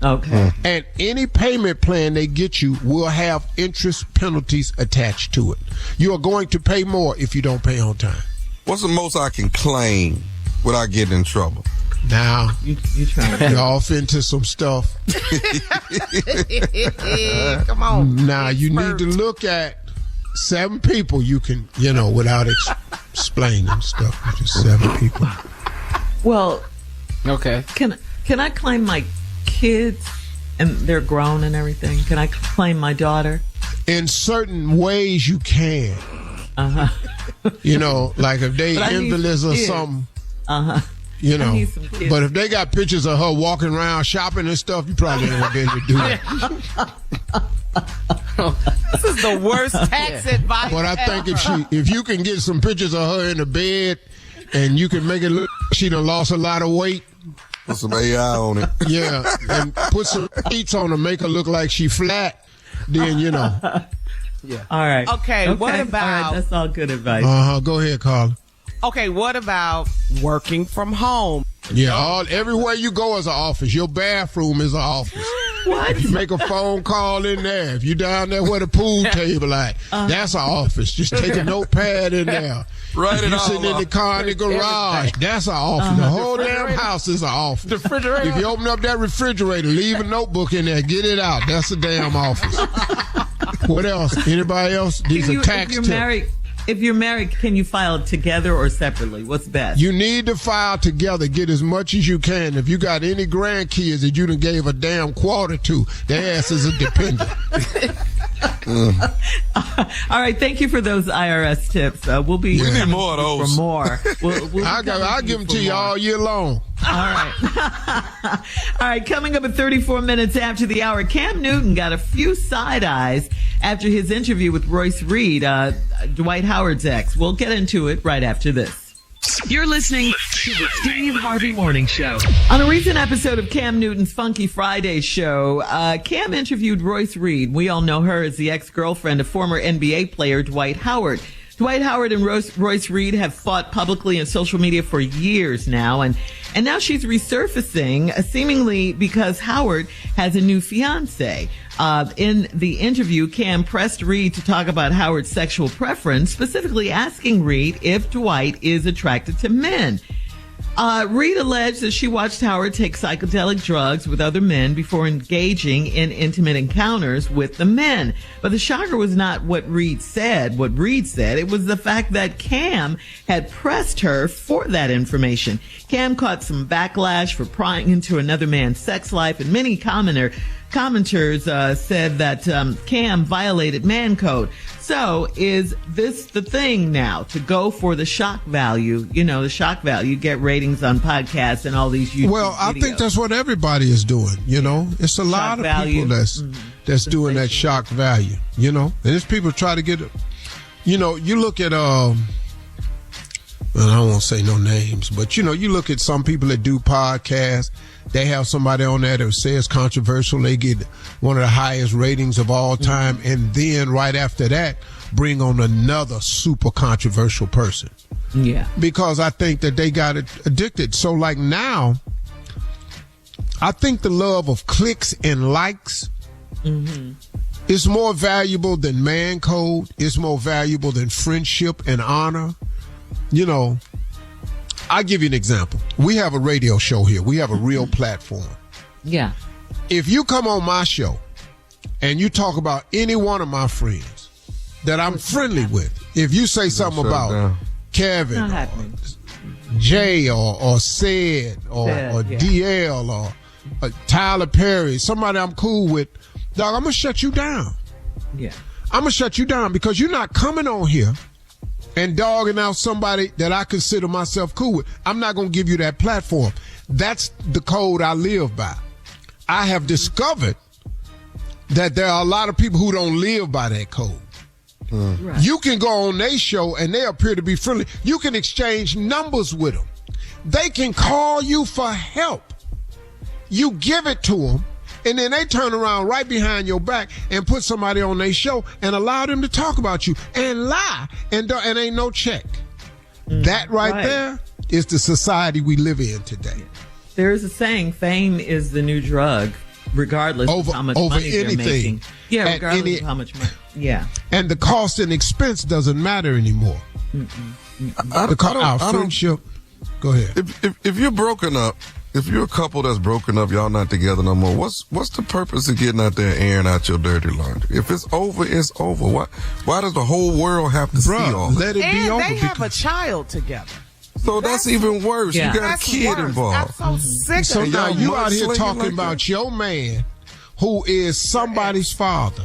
Okay. And any payment plan they get you will have interest penalties attached to it. You are going to pay more if you don't pay on time. What's the most I can claim without getting in trouble? Now, You trying to you're off into some stuff. Come on. Now, you need to look at 7 people you can, without explaining stuff. Just 7 people. Well, Okay. can I claim my kids and they're grown and everything? Can I claim my daughter? In certain ways, you can. Like if they But I need invalids some or kids. something. I need some kids. But if they got pictures of her walking around shopping and stuff, you probably ain't gonna be able to do that. This is the worst tax advice. But I think if you can get some pictures of her in the bed and you can make it look like she done lost a lot of weight. Put some AI on it. Yeah, and put some sheets on her, make her look like she flat. Then, you know. Yeah. All right. Okay, what about... All right, that's all good advice. Go ahead, Carla. Okay, what about working from home? Yeah, everywhere you go is an office. Your bathroom is an office. What? You make a phone call in there. If you down there where the pool table at, that's an office. Just take a notepad in there. Write it You all sitting in the car in the garage, that's an office. The whole damn house is an office. The refrigerator. If you open up that refrigerator, leave a notebook in there, get it out. That's a damn office. What else? Anybody else? These are tax tips. If you're married, can you file it together or separately? What's best? You need to file together. Get as much as you can. If you got any grandkids that you done gave a damn quarter to, their ass is a dependent. All right, thank you for those IRS tips. We need more of those. For more. I'll give them to you all year long. All right. All right, coming up at 34 minutes after the hour, Cam Newton got a few side eyes after his interview with Royce Reed, Dwight Howard's ex. We'll get into it right after this. You're listening to the Steve Harvey Morning Show. On a recent episode of Cam Newton's Funky Friday show, Cam interviewed Royce Reed. We all know her as the ex-girlfriend of former NBA player Dwight Howard. Dwight Howard and Royce Reed have fought publicly on social media for years now, and now she's resurfacing, seemingly because Howard has a new fiance. In the interview, Cam pressed Reed to talk about Howard's sexual preference, specifically asking Reed if Dwight is attracted to men. Reed alleged that she watched Howard take psychedelic drugs with other men before engaging in intimate encounters with the men. But the shocker was not what Reed said. It was the fact that Cam had pressed her for that information. Cam caught some backlash for prying into another man's sex life, and many commenters said that Cam violated man code. So is this the thing now, to go for the shock value? You know, the shock value, get ratings on podcasts and all these YouTube Well, I videos. think that's what everybody is doing, you know. It's a lot of people that's doing that shock value, you know. And there's people try to get, you know, you look at, well, I won't say no names, but, you know, you look at some people that do podcasts. They have somebody on there that says controversial. They get one of the highest ratings of all time. And then right after that, bring on another super controversial person. Yeah. Because I think that they got addicted. So like now, I think the love of clicks and likes is more valuable than man code. It's more valuable than friendship and honor. You know, I'll give you an example. We have a radio show here. We have a real platform. Yeah. If you come on my show and you talk about any one of my friends that I'm friendly with, if you say something about Kevin or Jay or Sid or DL or Tyler Perry, somebody I'm cool with, dog, I'm going to shut you down. Yeah. I'm going to shut you down because you're not coming on here and dogging out somebody that I consider myself cool with. I'm not going to give you that platform. That's the code I live by. I have discovered that there are a lot of people who don't live by that code. Right. You can go on their show and they appear to be friendly. You can exchange numbers with them. They can call you for help. You give it to them, and then they turn around right behind your back and put somebody on their show and allow them to talk about you and lie and ain't no check. That right there is the society we live in today. There is a saying, fame is the new drug, regardless of how much money they're making. Yeah, regardless of how much money. Yeah. And the cost and expense doesn't matter anymore. Our friendship. Go ahead. If you're broken up, if you're a couple that's broken up, y'all not together no more, what's the purpose of getting out there and airing out your dirty laundry? If it's over, it's over. Why does the whole world have to see all that? Let it be over. They have a child together. So that's even worse. Yeah. You got a kid involved. I'm so sick So of it. now you out here mudslinging talking like about that? your man who is somebody's father.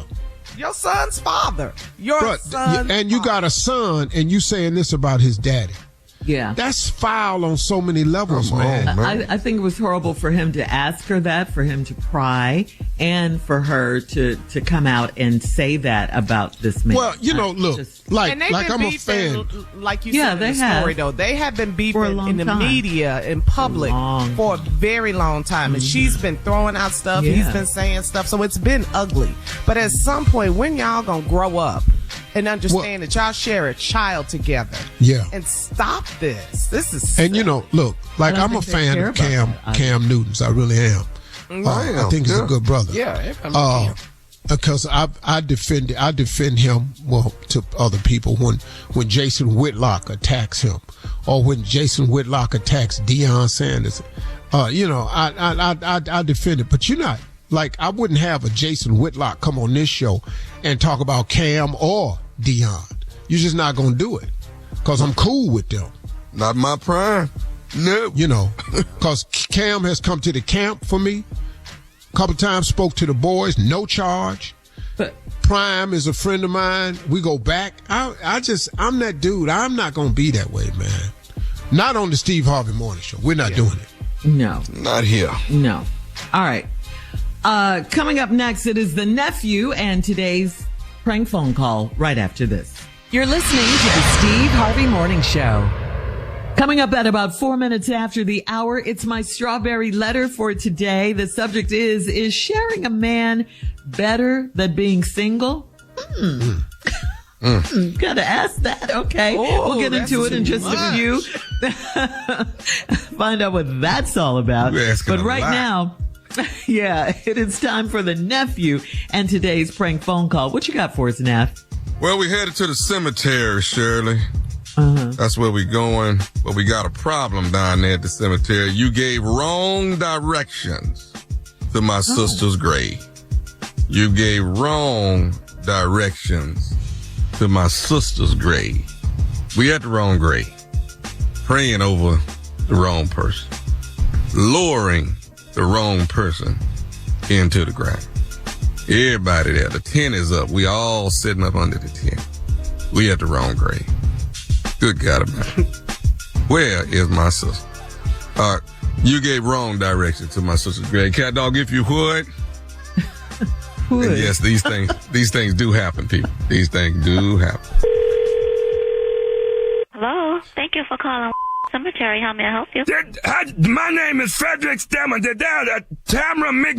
Your son's father. Your son's and you got a son and you saying this about his daddy. Yeah. That's foul on so many levels, man. I think it was horrible for him to ask her that, for him to pry, and for her to come out and say that about this man. Well, look, like I'm a fan. Like you said in the story, though, they have been beefing in the media, in public, for a very long time. And she's been throwing out stuff. He's been saying stuff. So it's been ugly. But at some point, when y'all gonna grow up and understand that y'all share a child together? Yeah. And stop this. This is sick. And look, like I'm a fan of Cam Newton's. I really am. I think he's a good brother. Yeah. Because I defend him to other people when Jason Whitlock attacks him, or when Jason Whitlock attacks Deion Sanders. I defend it. But you're not like, I wouldn't have a Jason Whitlock come on this show and talk about Cam or Deion. You're just not gonna do it because I'm cool with them. Not my prime. No. Because Cam has come to the camp for me. A couple times, spoke to the boys, no charge. But Prime is a friend of mine. We go back. I'm that dude. I'm not going to be that way, man. Not on the Steve Harvey Morning Show. We're not doing it. No. Not here. No. All right. Coming up next, it is the nephew and today's prank phone call right after this. You're listening to the Steve Harvey Morning Show. Coming up at about 4 minutes after the hour, it's my strawberry letter for today. The subject is sharing a man better than being single? Gotta ask that. Okay. We'll get into it in just a few. Find out what that's all about. But right now, it is time for the nephew and today's prank phone call. What you got for us, Neff? Well, we headed to the cemetery, Shirley. That's where we going, but we got a problem down there at the cemetery. You gave wrong directions to my sister's grave. You gave wrong directions to my sister's grave. We at the wrong grave, praying over the wrong person, lowering the wrong person into the ground. Everybody there, the tent is up. We all sitting up under the tent. We at the wrong grave. Good God, man. Where is my sister? You gave wrong direction to my sister's grave. Cat dog, if you would. And yes, these things do happen, people. These things do happen. Hello. Thank you for calling cemetery. How may I help you? My name is Frederick Stemmer. Tamara Mc.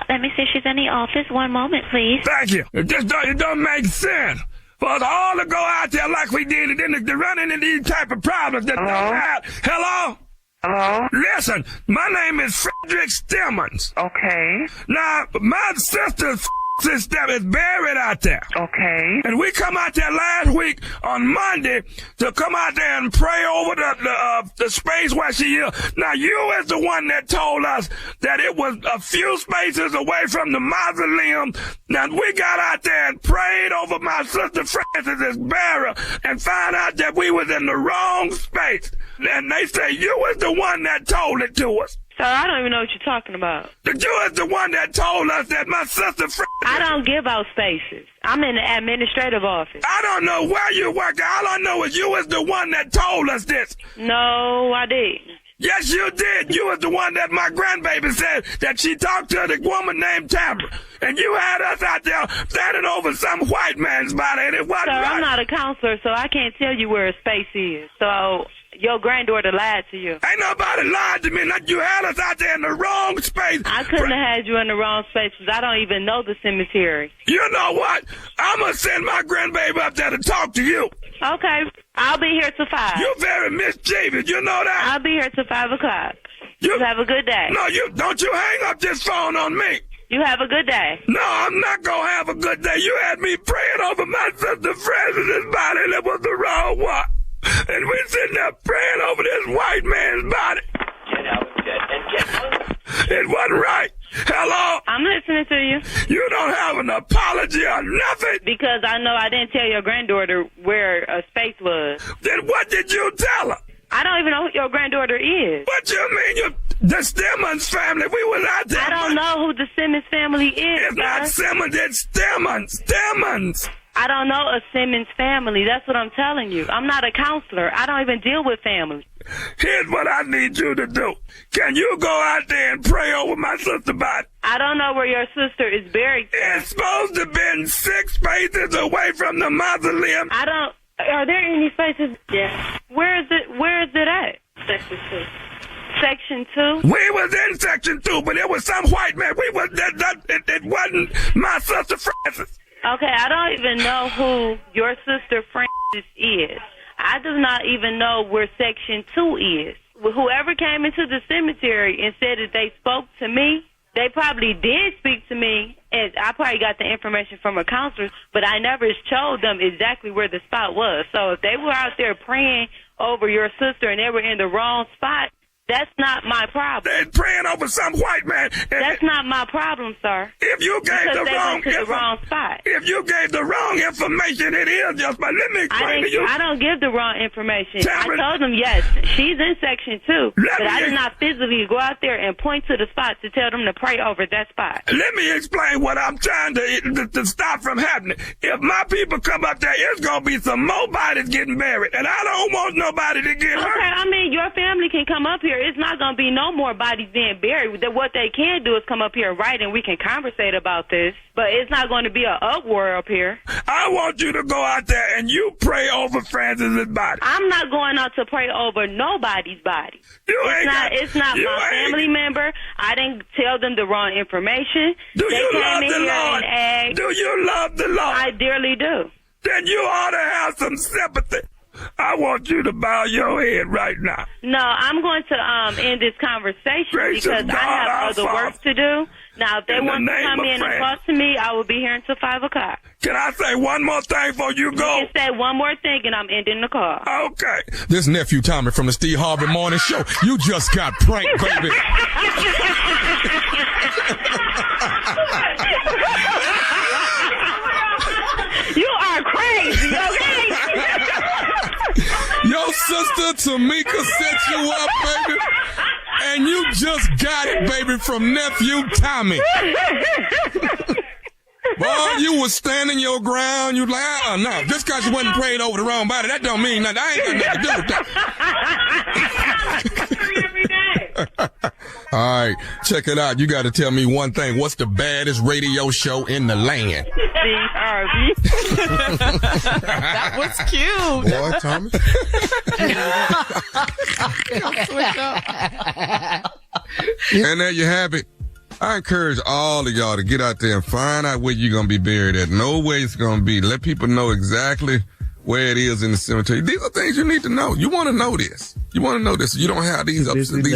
Let me see if she's in the office. One moment, please. Thank you. It don't make sense for us all to go out there like we did and then to run into these type of problems that don't have. Hello? Hello? Listen, my name is Frederick Stemmons. Okay. Now, my sister's sister is buried out there. Okay. And we come out there last week on Monday to come out there and pray over the space where she is. Now, you is the one that told us that it was a few spaces away from the mausoleum. Now, we got out there and prayed over my sister Francis's burial and found out that we was in the wrong space. And they say you was the one that told it to us. Sir, I don't even know what you're talking about. You is the one that told us that my sister Francis... I don't give out spaces. I'm in the administrative office. I don't know where you work. All I know is you is the one that told us this. No, I didn't. Yes, you did. You was the one that my grandbaby said that she talked to the woman named Tamara. And you had us out there standing over some white man's body, and it wasn't Sir, right. I'm not a counselor, so I can't tell you where a space is. So... your granddaughter lied to you. Ain't nobody lied to me. Like you had us out there in the wrong space. I couldn't have had you in the wrong space because I don't even know the cemetery. You know what? I'm going to send my grandbaby up there to talk to you. Okay. I'll be here till 5. You're very mischievous. You know that? I'll be here till 5 o'clock. You have a good day. No, don't you hang up this phone on me. You have a good day. No, I'm not going to have a good day. You had me praying over my sister Francis's body and it was the wrong one. And we're sitting there praying over this white man's body. It wasn't right. Hello? I'm listening to you. You don't have an apology or nothing? Because I know I didn't tell your granddaughter where a space was. Then what did you tell her? I don't even know who your granddaughter is. What you mean? The Simmons family. We was out there. I don't know who the Simmons family is. It's not Simmons. It's Simmons. I don't know a Simmons family. That's what I'm telling you. I'm not a counselor. I don't even deal with families. Here's what I need you to do. Can you go out there and pray over my sister body? I don't know where your sister is buried. It's supposed to have been 6 spaces away from the mausoleum. Are there any spaces? Yeah. Where is it at? Section 2. Section 2? We was in Section 2, but it was some white man. It wasn't my sister Francis. Okay, I don't even know who your sister Francis is. I do not even know where Section 2 is. Whoever came into the cemetery and said that they spoke to me, they probably did speak to me, and I probably got the information from a counselor, but I never showed them exactly where the spot was. So if they were out there praying over your sister and they were in the wrong spot, that's not my problem. They're praying over some white man. That's not my problem, sir. If you gave the wrong spot. If you gave the wrong information, it is just. But let me explain to you. I don't give the wrong information. I told them yes, she's in Section 2, but I did not physically go out there and point to the spot to tell them to pray over that spot. Let me explain what I'm trying to stop from happening. If my people come up there, it's gonna be some more bodies getting buried, and I don't want nobody to get hurt. Okay, I mean your family can come up here. It's not going to be no more bodies being buried. What they can do is come up here and write, and we can conversate about this. But it's not going to be an uproar up here. I want you to go out there and you pray over Francis's body. I'm not going out to pray over nobody's body. It's not my family member. I didn't tell them the wrong information. Do you love the Lord? Do you love the Lord? I dearly do. Then you ought to have some sympathy. I want you to bow your head right now. No, I'm going to end this conversation because I have other work to do. Now, if they want to come in and talk to me, I will be here until 5 o'clock. Can I say one more thing before you go? You can say one more thing and I'm ending the call. Okay. This nephew Tommy from the Steve Harvey Morning Show. You just got pranked, baby. You are crazy, okay? Your sister Tamika set you up, baby, and you just got it, baby, from nephew Tommy. Boy, you was standing your ground. You like, no, just because you wasn't prayed over the wrong body, that don't mean nothing. I ain't got nothing to do with that. All right, check it out. You got to tell me one thing. What's the baddest radio show in the land? Steve Harvey. That was cute. Boy, Tommy. And there you have it. I encourage all of y'all to get out there and find out where you're going to be buried at. Know where it's going to be. Let people know exactly where it is in the cemetery. These are things you need to know. You want to know this. You want to know this. You don't have these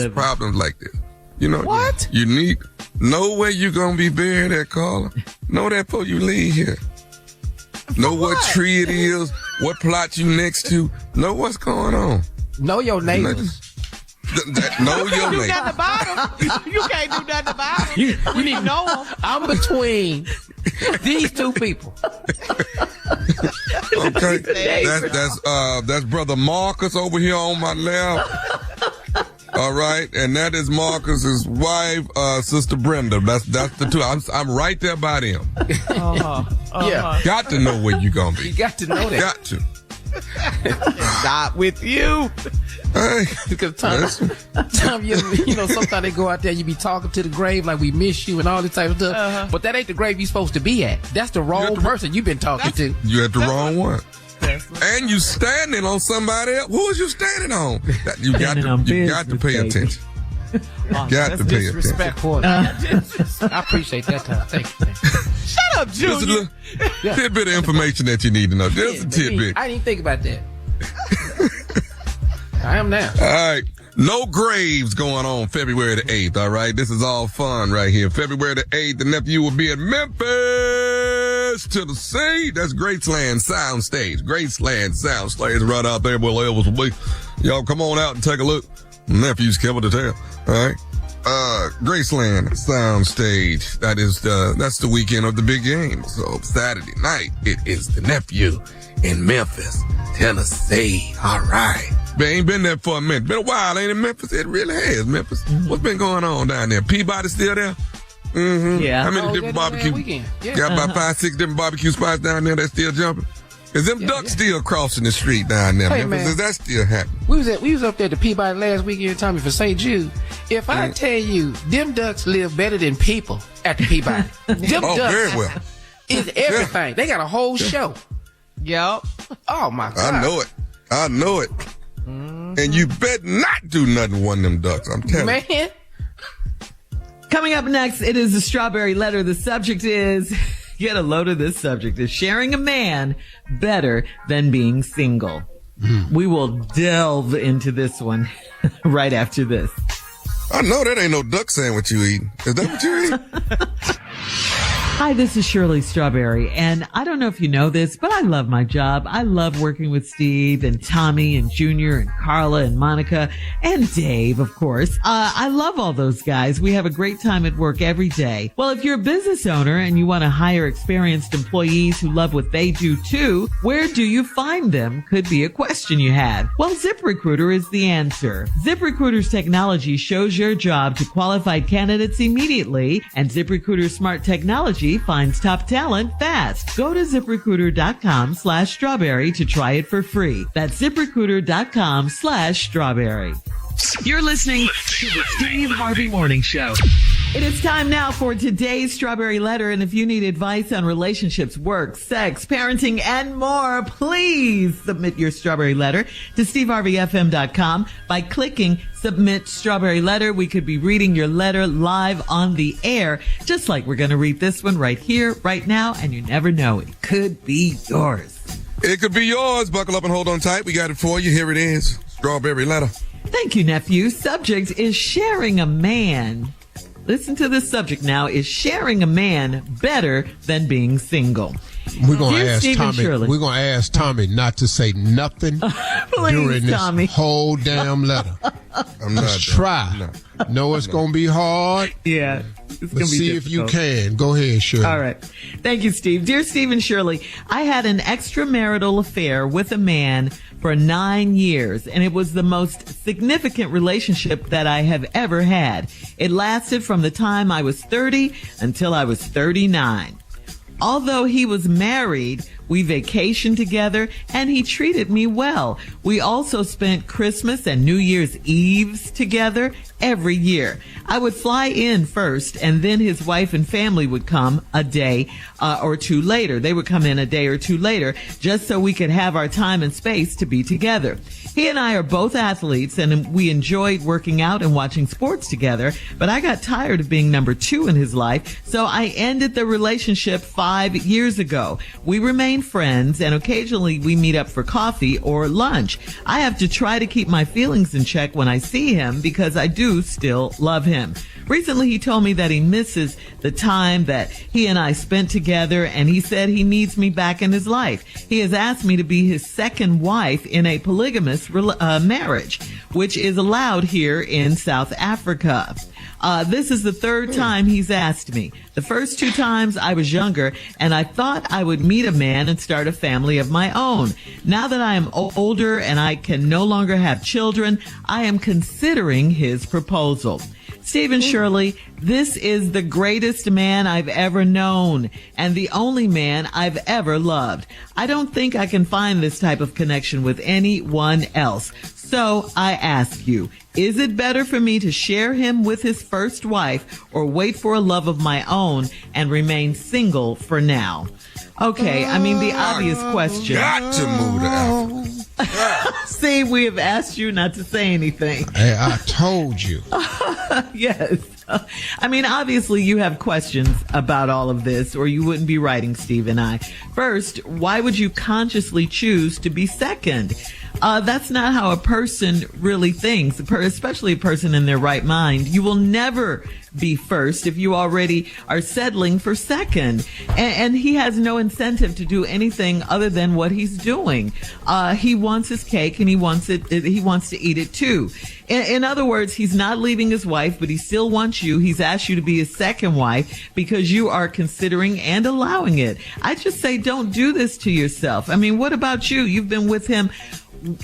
problems like this. You know what? You need know where you're going to be buried at, Carla. Know that before you leave here. Know what tree it is, what plot you next to. Know what's going on. Know your neighbors. Know your neighbors. You can't do nothing about them. You need to know them. I'm between these two people. Okay, that's brother Marcus over here on my left. All right, and that is Marcus's wife, Sister Brenda. That's the two. I'm right there by them. Yeah, got to know where you gonna be. You got to know that. Got to. Not with you. Hey, because Tom, you know, sometimes they go out there, you be talking to the grave like we miss you and all this type of stuff. But that ain't the grave you're supposed to be at. That's the wrong person you've been talking to. You at the wrong one. And you standing on somebody else. Who is you standing on? You got to pay attention. Got to pay attention. I appreciate that, Tom. Thank you. Shut up, Junior. Just a tidbit of information that you need to know. Just a tidbit. I didn't even think about that. I am now. All right. No graves going on February the 8th, all right? This is all fun right here. February the 8th, the nephew will be in Memphis, Tennessee. That's Graceland Soundstage. Graceland Soundstage right out there where Elvis will be. Y'all come on out and take a look. Nephew's Kevin to tell, all right? Graceland Soundstage. That's the weekend of the big game. So Saturday night, it is the nephew in Memphis, Tennessee. All right. But ain't been there for a minute. Been a while, ain't it, Memphis? It really has, Memphis. What's been going on down there? Peabody still there? Mm-hmm. Yeah. How many different barbecue? Yeah. Got about 5, 6 different barbecue spots down there that's still jumping. Is them ducks still crossing the street down there, hey, man? Is that still happening? We was up there at the Peabody last weekend, Tommy, for St. Jude. If I tell you, them ducks live better than people at the Peabody. Them ducks very well. Is everything. Yeah. They got a whole show. Yep. Oh, my God. I know it. Mm-hmm. And you better not do nothing to one of them ducks. I'm telling you. Man. Coming up next, it is the Strawberry Letter. The subject is, get a load of this subject, is sharing a man better than being single. We will delve into this one right after this. I know that ain't no duck sandwich you eating. Is that what you eat? Hi, this is Shirley Strawberry, and I don't know if you know this, but I love my job. I love working with Steve and Tommy and Junior and Carla and Monica and Dave, of course. I love all those guys. We have a great time at work every day. Well, if you're a business owner and you want to hire experienced employees who love what they do too, where do you find them? Could be a question you have. Well, ZipRecruiter is the answer. ZipRecruiter's technology shows your job to qualified candidates immediately, and ZipRecruiter's smart technology finds top talent fast. Go to ZipRecruiter.com/strawberry to try it for free. That's ZipRecruiter.com/strawberry. You're listening to the Steve Harvey Morning Show. It is time now for today's Strawberry Letter, and if you need advice on relationships, work, sex, parenting, and more, please submit your Strawberry Letter to SteveHarveyFM.com by clicking Submit Strawberry Letter. We could be reading your letter live on the air, just like we're going to read this one right here, right now, and you never know, it could be yours. It could be yours. Buckle up and hold on tight. We got it for you. Here it is. Strawberry Letter. Thank you, nephew. Subject is sharing a man. Listen to this subject now. Is sharing a man better than being single? We're going to ask Tommy. We're going to ask Tommy not to say nothing during this whole damn letter. Just try. Know it's going to be hard. Yeah. But see if you can. Go ahead, Shirley. All right. Thank you, Steve. Dear Steve and Shirley, I had an extramarital affair with a man for 9 years, and it was the most significant relationship that I have ever had. It lasted from the time I was 30 until I was 39. Although he was married, we vacationed together and he treated me well. We also spent Christmas and New Year's Eves together every year. I would fly in first, and then his wife and family would come a day or two later. They would come in a day or two later just so we could have our time and space to be together. He and I are both athletes, and we enjoyed working out and watching sports together, but I got tired of being number 2 in his life, so I ended the relationship 5 years ago. We remain friends, and occasionally we meet up for coffee or lunch. I have to try to keep my feelings in check when I see him because I do still love him. Recently, he told me that he misses the time that he and I spent together, and he said he needs me back in his life. He has asked me to be his second wife in a polygamous marriage, which is allowed here in South Africa. This is the third time he's asked me. The first 2 times I was younger, and I thought I would meet a man and start a family of my own. Now that I am older and I can no longer have children, I am considering his proposal. Stephen Shirley, this is the greatest man I've ever known and the only man I've ever loved. I don't think I can find this type of connection with anyone else. So I ask you, is it better for me to share him with his first wife or wait for a love of my own and remain single for now? Okay, I mean, the obvious question. Got to move to Africa. See, we have asked you not to say anything. Hey, I told you. Yes. I mean, obviously you have questions about all of this, or you wouldn't be writing Steve and I. First, why would you consciously choose to be second? That's not how a person really thinks, especially a person in their right mind. You will never be first if you already are settling for second. And he has no incentive to do anything other than what he's doing. He wants his cake and he wants to eat it too. In other words, he's not leaving his wife, but he still wants you. He's asked you to be his second wife because you are considering and allowing it. I just say don't do this to yourself. I mean, what about you? You've been with him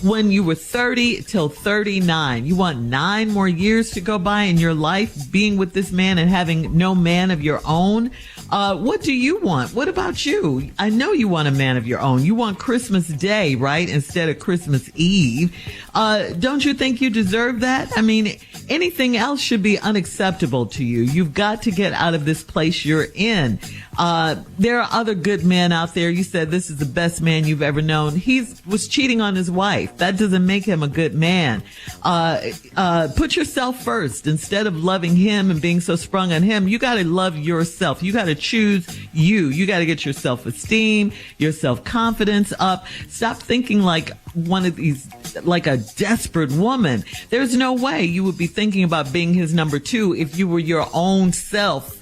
when you were 30 till 39. You want 9 more years to go by in your life being with this man and having no man of your own. What do you want? What about you? I know you want a man of your own. You want Christmas Day, right? Instead of Christmas Eve. Don't you think you deserve that? I mean, anything else should be unacceptable to you. You've got to get out of this place you're in. There are other good men out there. You said this is the best man you've ever known. He was cheating on his wife. That doesn't make him a good man. Put yourself first. Instead of loving him and being so sprung on him, you got to love yourself. You got to choose you. You got to get your self-esteem, your self-confidence up. Stop thinking like one of these, like a desperate woman. There's no way you would be thinking about being his number 2 if you were your own self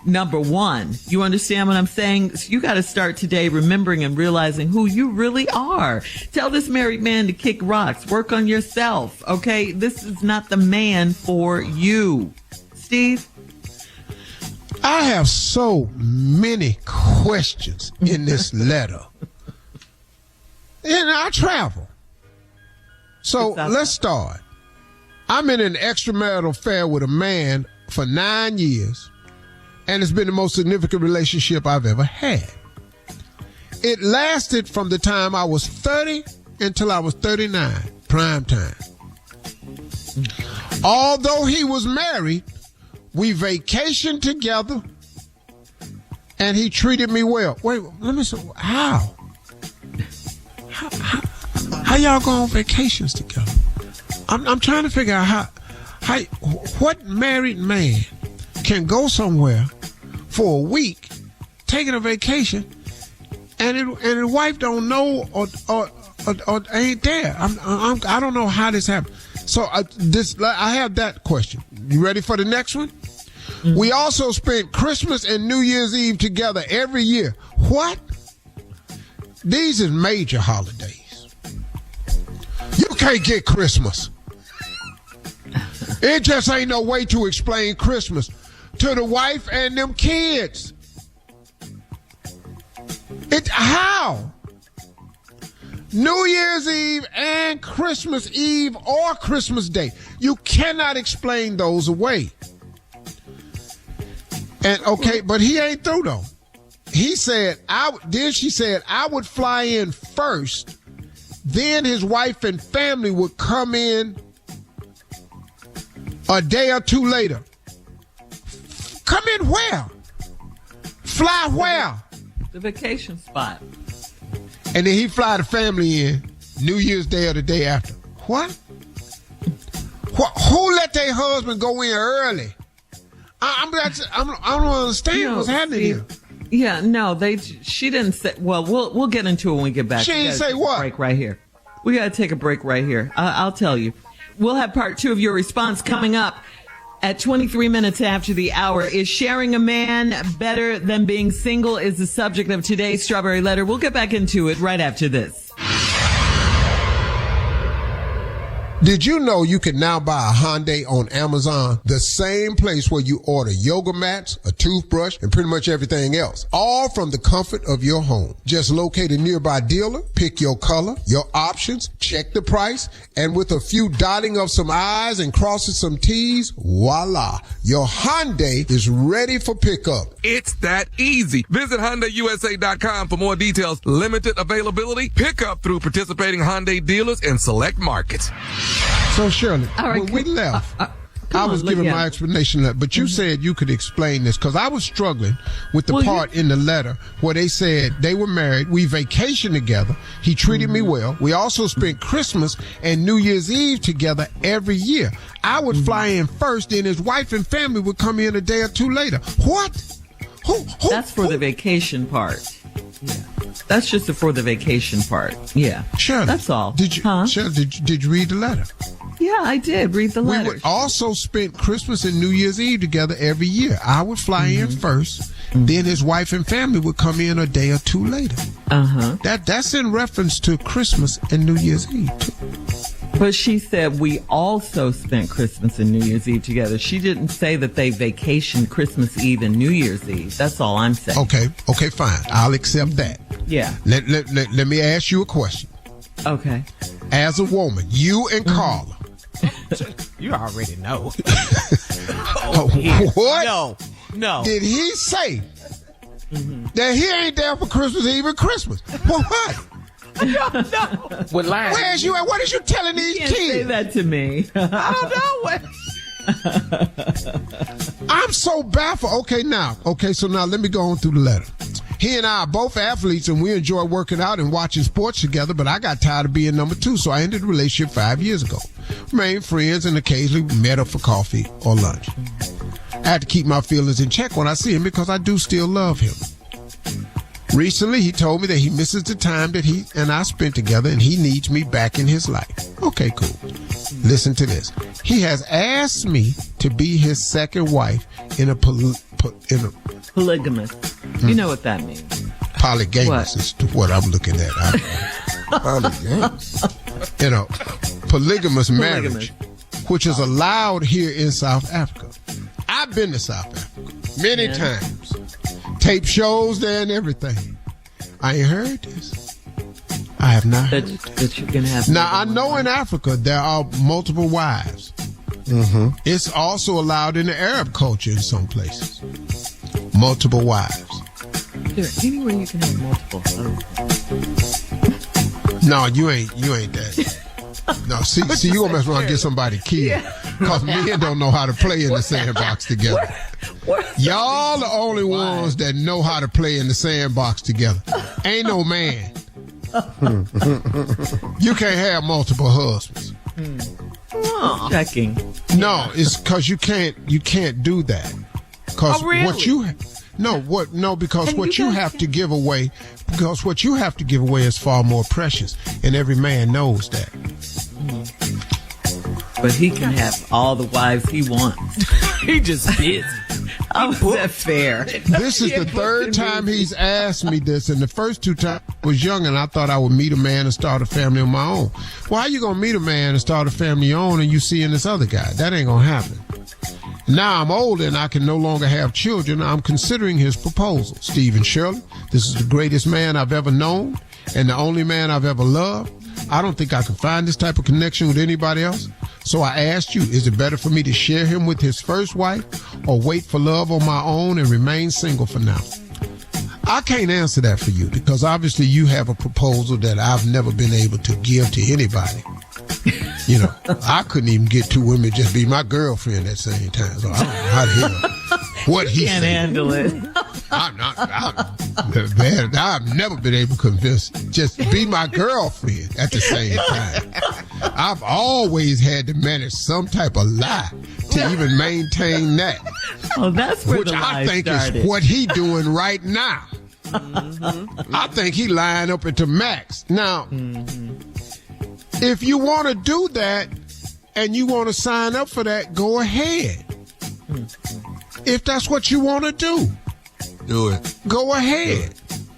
number 1. You understand what I'm saying? So you got to start today remembering and realizing who you really are. Tell this married man to kick rocks. Work on yourself. Okay? This is not the man for you. Steve? I have so many questions in this letter. And I travel. So let's start. I'm in an extramarital affair with a man for 9 years, and it's been the most significant relationship I've ever had. It lasted from the time I was 30 until I was 39, prime time. Although he was married, we vacationed together, and he treated me well. Wait, let me say, how? How y'all go on vacations together? I'm trying to figure out how what married man can go somewhere for a week, taking a vacation, and the wife don't know or ain't there. I don't know how this happened. So I have that question. You ready for the next one? Mm-hmm. We also spent Christmas and New Year's Eve together every year. What? These are major holidays. You can't get Christmas. It just ain't no way to explain Christmas to the wife and them kids. How? New Year's Eve and Christmas Eve or Christmas Day. You cannot explain those away. And okay, but he ain't through though. He said, she said, I would fly in first, then his wife and family would come in a day or two later. Come in where? Fly where? The vacation spot. And then he fly the family in New Year's Day or the day after. What? Who let their husband go in early? I don't understand what's happening here. Yeah, no, she didn't say. Well, we'll get into it when we get back. She didn't say what? Break right here. We got to take a break right here. I'll tell you. We'll have part 2 of your response coming up at 23 minutes after the hour. Is sharing a man better than being single is the subject of today's Strawberry Letter. We'll get back into it right after this. Did you know you can now buy a Hyundai on Amazon, the same place where you order yoga mats, a toothbrush, and pretty much everything else, all from the comfort of your home? Just locate a nearby dealer, pick your color, your options, check the price, and with a few dotting of some I's and crossing some T's, voila, your Hyundai is ready for pickup. It's that easy. Visit HyundaiUSA.com for more details. Limited availability, pickup through participating Hyundai dealers in select markets. So Shirley, when we left, I was giving my explanation, but you said you could explain this because I was struggling with the part in the letter where they said they were married. We vacationed together. He treated me well. We also spent Christmas and New Year's Eve together every year. I would fly in first, then his wife and family would come in a day or two later. What? That's for the vacation part. Yeah. That's just for the vacation part. Yeah. Shirley, that's all. Did you read the letter? Yeah, I did read the letter. We would also spend Christmas and New Year's Eve together every year. I would fly in first, then his wife and family would come in a day or two later. That's in reference to Christmas and New Year's Eve too. But she said we also spent Christmas and New Year's Eve together. She didn't say that they vacationed Christmas Eve and New Year's Eve. That's all I'm saying. Okay, fine. I'll accept that. Yeah. Let me ask you a question. Okay. as a woman, you and Carla. You already know. What? No. Did he say that he ain't there for Christmas Eve and Christmas? Well, what? No. Where's you at? What is you telling these Can't kids? say that to me. I don't know. I'm so baffled. So now let me go on through the letter. He and I are both athletes, and we enjoy working out and watching sports together, but I got tired of being number 2, so I ended the relationship 5 years ago. Remained friends and occasionally met up for coffee or lunch. I had to keep my feelings in check when I see him because I do still love him. Recently, he told me that he misses the time that he and I spent together and he needs me back in his life. Okay, cool. Listen to this. He has asked me to be his second wife in a polygamous. You know what that means. Polygamous is what I'm looking at. Polygamous marriage, which is allowed here in South Africa. I've been to South Africa many times. Tape shows there and everything. I ain't heard this. I have not heard that you can have. Now, I know in Africa there are multiple wives. Mm-hmm. It's also allowed in the Arab culture in some places. Multiple wives. There, anywhere you can have multiple husbands. No, you ain't that. No, see, you gonna mess around and get somebody killed. Because men don't know how to play in the sandbox together. Y'all the only ones that know how to play in the sandbox together. Ain't no man. You can't have multiple husbands. Checking. No, it's because you can't do that. Because what you have to give away, because what you have to give away is far more precious, and every man knows that. But he can have all the wives he wants. He just busy. How is that fair? This is the third time he's asked me this, and the first 2 times I was young and I thought I would meet a man and start a family on my own. Why are you going to meet a man and start a family on your own and you seeing this other guy? That ain't going to happen. Now I'm older and I can no longer have children. I'm considering his proposal. Stephen Shirley, this is the greatest man I've ever known and the only man I've ever loved. I don't think I can find this type of connection with anybody else. So I asked you, is it better for me to share him with his first wife or wait for love on my own and remain single for now? I can't answer that for you because obviously you have a proposal that I've never been able to give to anybody. You know, I couldn't even get 2 women just be my girlfriend at the same time. So I don't know how the hell what he can't handle it. I've never been able to convince just be my girlfriend at the same time. I've always had to manage some type of lie to even maintain that. Oh, that's where which the lie I think started. Is what he doing right now. Mm-hmm. I think he lying up into max. Now, if you want to do that and you want to sign up for that, go ahead. If that's what you want to do. Do it. Go ahead.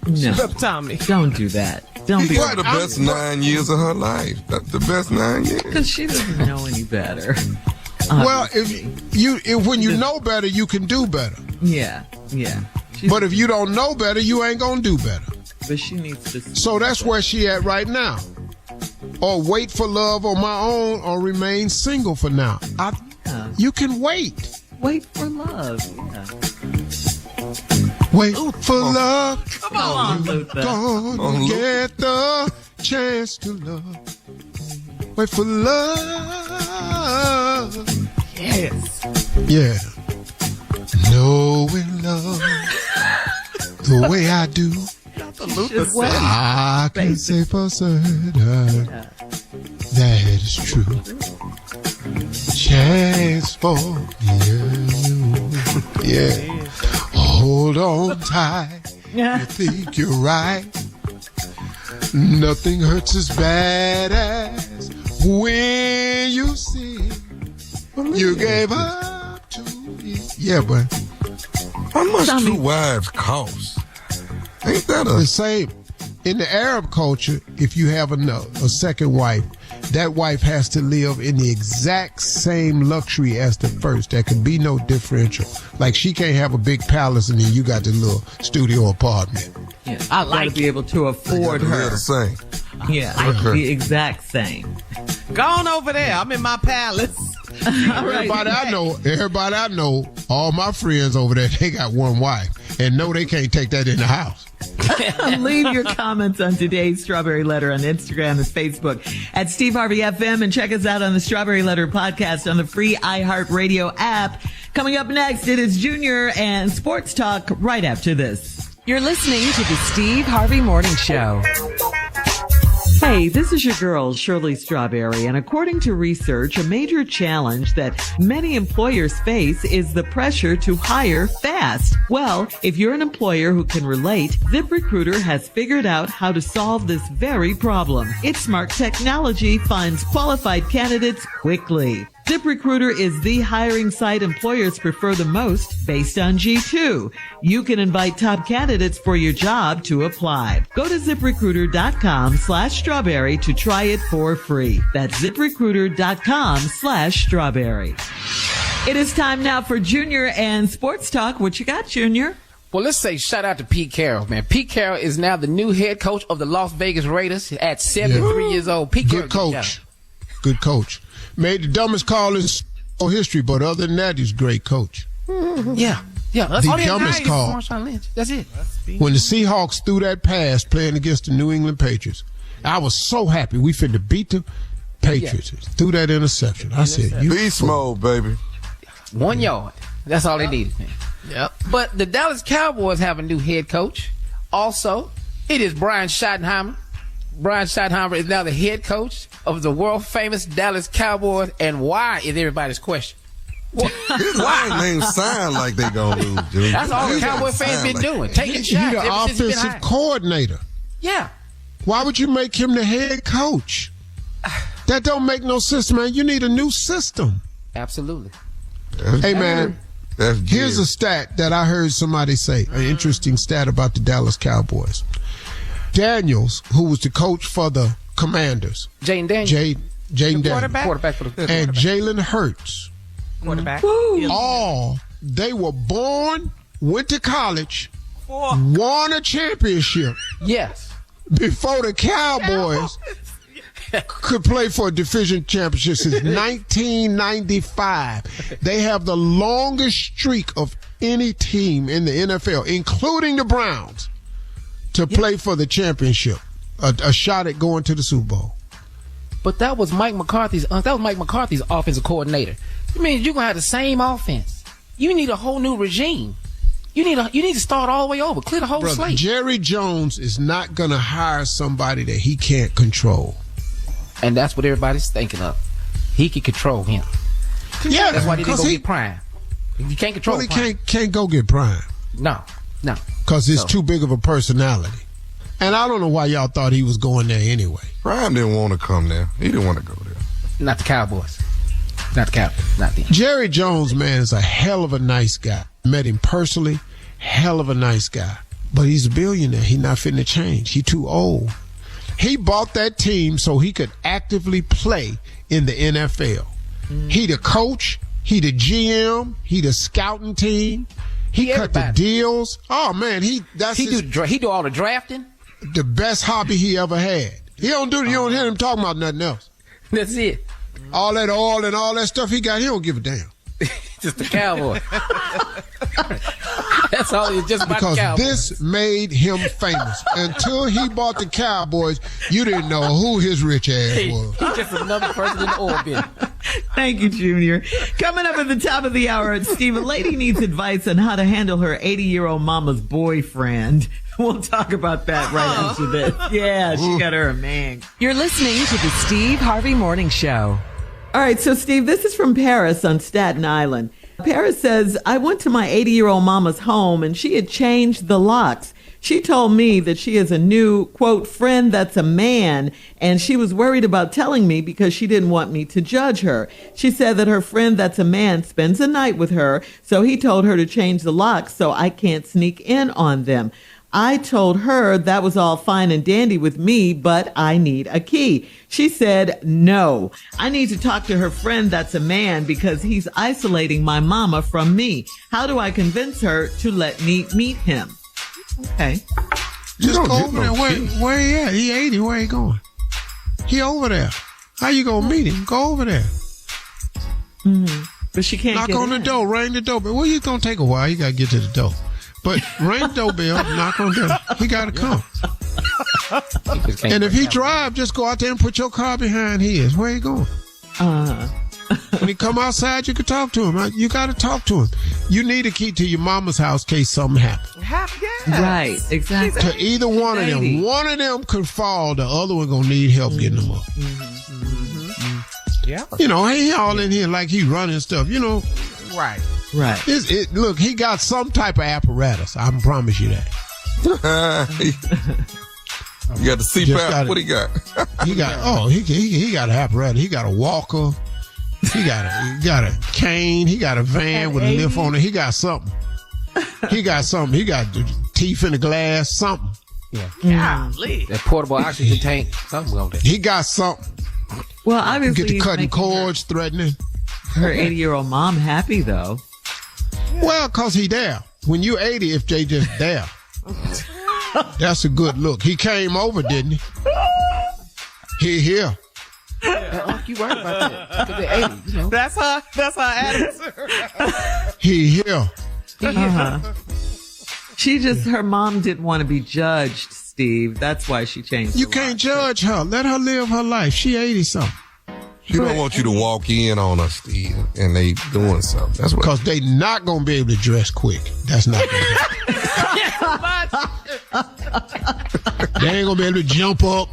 No, Tommy, don't do that. Don't be the best 9 years of her life. That's the best 9 years. Because she doesn't know any better. Well, when you know better, you can do better. Yeah. But if you don't know better, you ain't gonna do better. But she needs to. So that's where she at right now. Or wait for love on my own, or remain single for now. You can wait. Wait for love. Yeah. Wait for love. Come on, Luther. Gonna get the chance to love. Wait for love. Yes. Yeah. Knowing love the way I do. I can say for certain that is true. Chance for you. Yeah. Hold on tight. You think you're right. Nothing hurts as bad as when you see you gave up to me. Yeah, but how much 2 wives cost? Ain't that the same? In the Arab culture, if you have a second wife, that wife has to live in the exact same luxury as the first. There can be no differential. Like, she can't have a big palace and then you got the little studio apartment. Yeah, I like to be able to afford her. The same. Yeah, the exact same. Go on over there. I'm in my palace. Everybody I know, all my friends over there, they got one wife. And no, they can't take that in the house. Leave your comments on today's Strawberry Letter on Instagram and Facebook at Steve Harvey FM, and check us out on the Strawberry Letter podcast on the free iHeartRadio app. Coming up next, it is Junior and Sports Talk right after this. You're listening to the Steve Harvey Morning Show. Hey, this is your girl, Shirley Strawberry, and according to research, a major challenge that many employers face is the pressure to hire fast. Well, if you're an employer who can relate, ZipRecruiter has figured out how to solve this very problem. Its smart technology finds qualified candidates quickly. ZipRecruiter is the hiring site employers prefer the most based on G2. You can invite top candidates for your job to apply. Go to ZipRecruiter.com/strawberry to try it for free. That's ZipRecruiter.com/strawberry. It is time now for Junior and Sports Talk. What you got, Junior? Well, let's say shout out to Pete Carroll, man. Pete Carroll is now the new head coach of the Las Vegas Raiders at 73 years old. Pete Carroll, good coach. Good coach. Made the dumbest call in history, but other than that, he's a great coach. Yeah. That's the dumbest call. That's it. When the Seahawks threw that pass playing against the New England Patriots, I was so happy. We finna beat the Patriots. Threw that interception. I said, "You beast mode, baby." 1 yard. That's all they needed, man. Yep. But the Dallas Cowboys have a new head coach. Also, it is Brian Schottenheimer. Brian Schottenheimer is now the head coach of the world-famous Dallas Cowboys. And why is everybody's question? His line names sound like they gonna lose, dude. That's all the Cowboy fans been doing, taking shots. He's the offensive coordinator. Yeah. Why would you make him the head coach? That don't make no sense, man. You need a new system. Absolutely. Hey, man, here's a stat that I heard somebody say, an interesting stat about the Dallas Cowboys. Daniels, who was the coach for the Commanders. Jaden Daniels. Jaden Daniels. Quarterback for the and Jalen Hurts. Quarterback. All, they were born, went to college, won a championship. Yes. Before the Cowboys could play for a division championship since 1995. They have the longest streak of any team in the NFL, including the Browns, to play for the championship, a shot at going to the Super Bowl. But that was Mike McCarthy's offensive coordinator. You mean you're gonna have the same offense? You need a whole new regime. You need to start all the way over, clear the whole slate. Jerry Jones is not gonna hire somebody that he can't control. And that's what everybody's thinking of. He can control him. Yeah, that's why they didn't go get Prime. You can't control. Well, he can't go get Prime. No. Because it's too big of a personality. And I don't know why y'all thought he was going there anyway. Prime didn't want to come there. He didn't want to go there. Not the Cowboys. Not the Cowboys. Not them. Jerry Jones, man, is a hell of a nice guy. Met him personally. Hell of a nice guy. But he's a billionaire. He's not fitting to change. He's too old. He bought that team so he could actively play in the NFL. He the coach. He the GM. He the scouting team. He cut the deals. Oh, man, he do all the drafting. The best hobby he ever had. You don't hear him talking about nothing else. That's it. All that oil and all that stuff he got, he don't give a damn. Just the Cowboy. That's all. It's just about because the Cowboys. This made him famous. Until he bought the Cowboys, you didn't know who his rich ass was. He's just another person in the oil business. Thank you, Junior. Coming up at the top of the hour, Steve, a lady needs advice on how to handle her 80-year-old mama's boyfriend. We'll talk about that right after this. Yeah, she got her a man. You're listening to the Steve Harvey Morning Show. All right, so Steve, this is from Paris on Staten Island. Paris says, I went to my 80-year-old mama's home and she had changed the locks. She told me that she has a new, quote, friend that's a man, and she was worried about telling me because she didn't want me to judge her. She said that her friend that's a man spends a night with her, so he told her to change the locks so I can't sneak in on them. I told her that was all fine and dandy with me, but I need a key. She said, no, I need to talk to her friend that's a man because he's isolating my mama from me. How do I convince her to let me meet him? Okay. Just go over there. Where he at? He 80. Where he going? He over there. How you gonna meet him? Go over there. Mm-hmm. But she can't knock on the door. Ring the doorbell. Well, it's gonna take a while. You gotta get to the door. But ring the doorbell, knock on the door. He got to come. And if he drive, just go out there and put your car behind his. Where you going? When he come outside, you can talk to him. You got to talk to him. You need a key to your mama's house in case something happens. Yes. Right, exactly. To either one of them. One of them could fall. The other one going to need help getting them up. Yeah. You know, he all in here like he running stuff, you know. Right. Right. Look, he got some type of apparatus. I can promise you that. You got the CPAP. What he got? He got an apparatus. He got a walker. He got a cane. He got a van with a lift on it. He got something. He got the teeth in the glass. Something. Yeah. That portable oxygen tank. Something on there. He got something. Well, obviously, get the cutting cords, threatening. Her 80-year-old mom happy though. Well, cause he there. When you 80, if they just there, that's a good look. He came over, didn't he? He here. You worried about that? Because they're 80, you know. That's her attitude. He here. Her mom didn't want to be judged, Steve. That's why she changed. You can't judge her. Let her live her life. She 80-something. She don't want you to walk in on her, Steve, and they doing something. That's what. Because they not going to be able to dress quick. That's not going to happen. They ain't going to be able to jump up.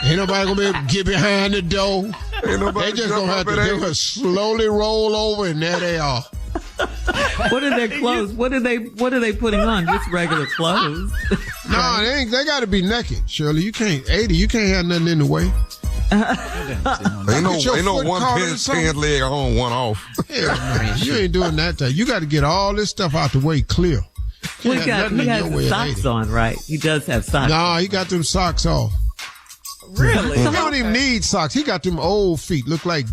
Ain't nobody going to be able to get behind the door. They just going to have to slowly roll over, and there they are. What are their clothes? What are they putting on? Just regular clothes? No, they got to be naked, Shirley. You can't 80. You can't have nothing in the way. Ain't no one pants leg on, one off. Yeah, man, you ain't doing that. You got to get all this stuff out the way clear. He has socks on, right? He does have socks. Nah, he got them socks off. Really? He don't even need socks. He got them old feet. Look like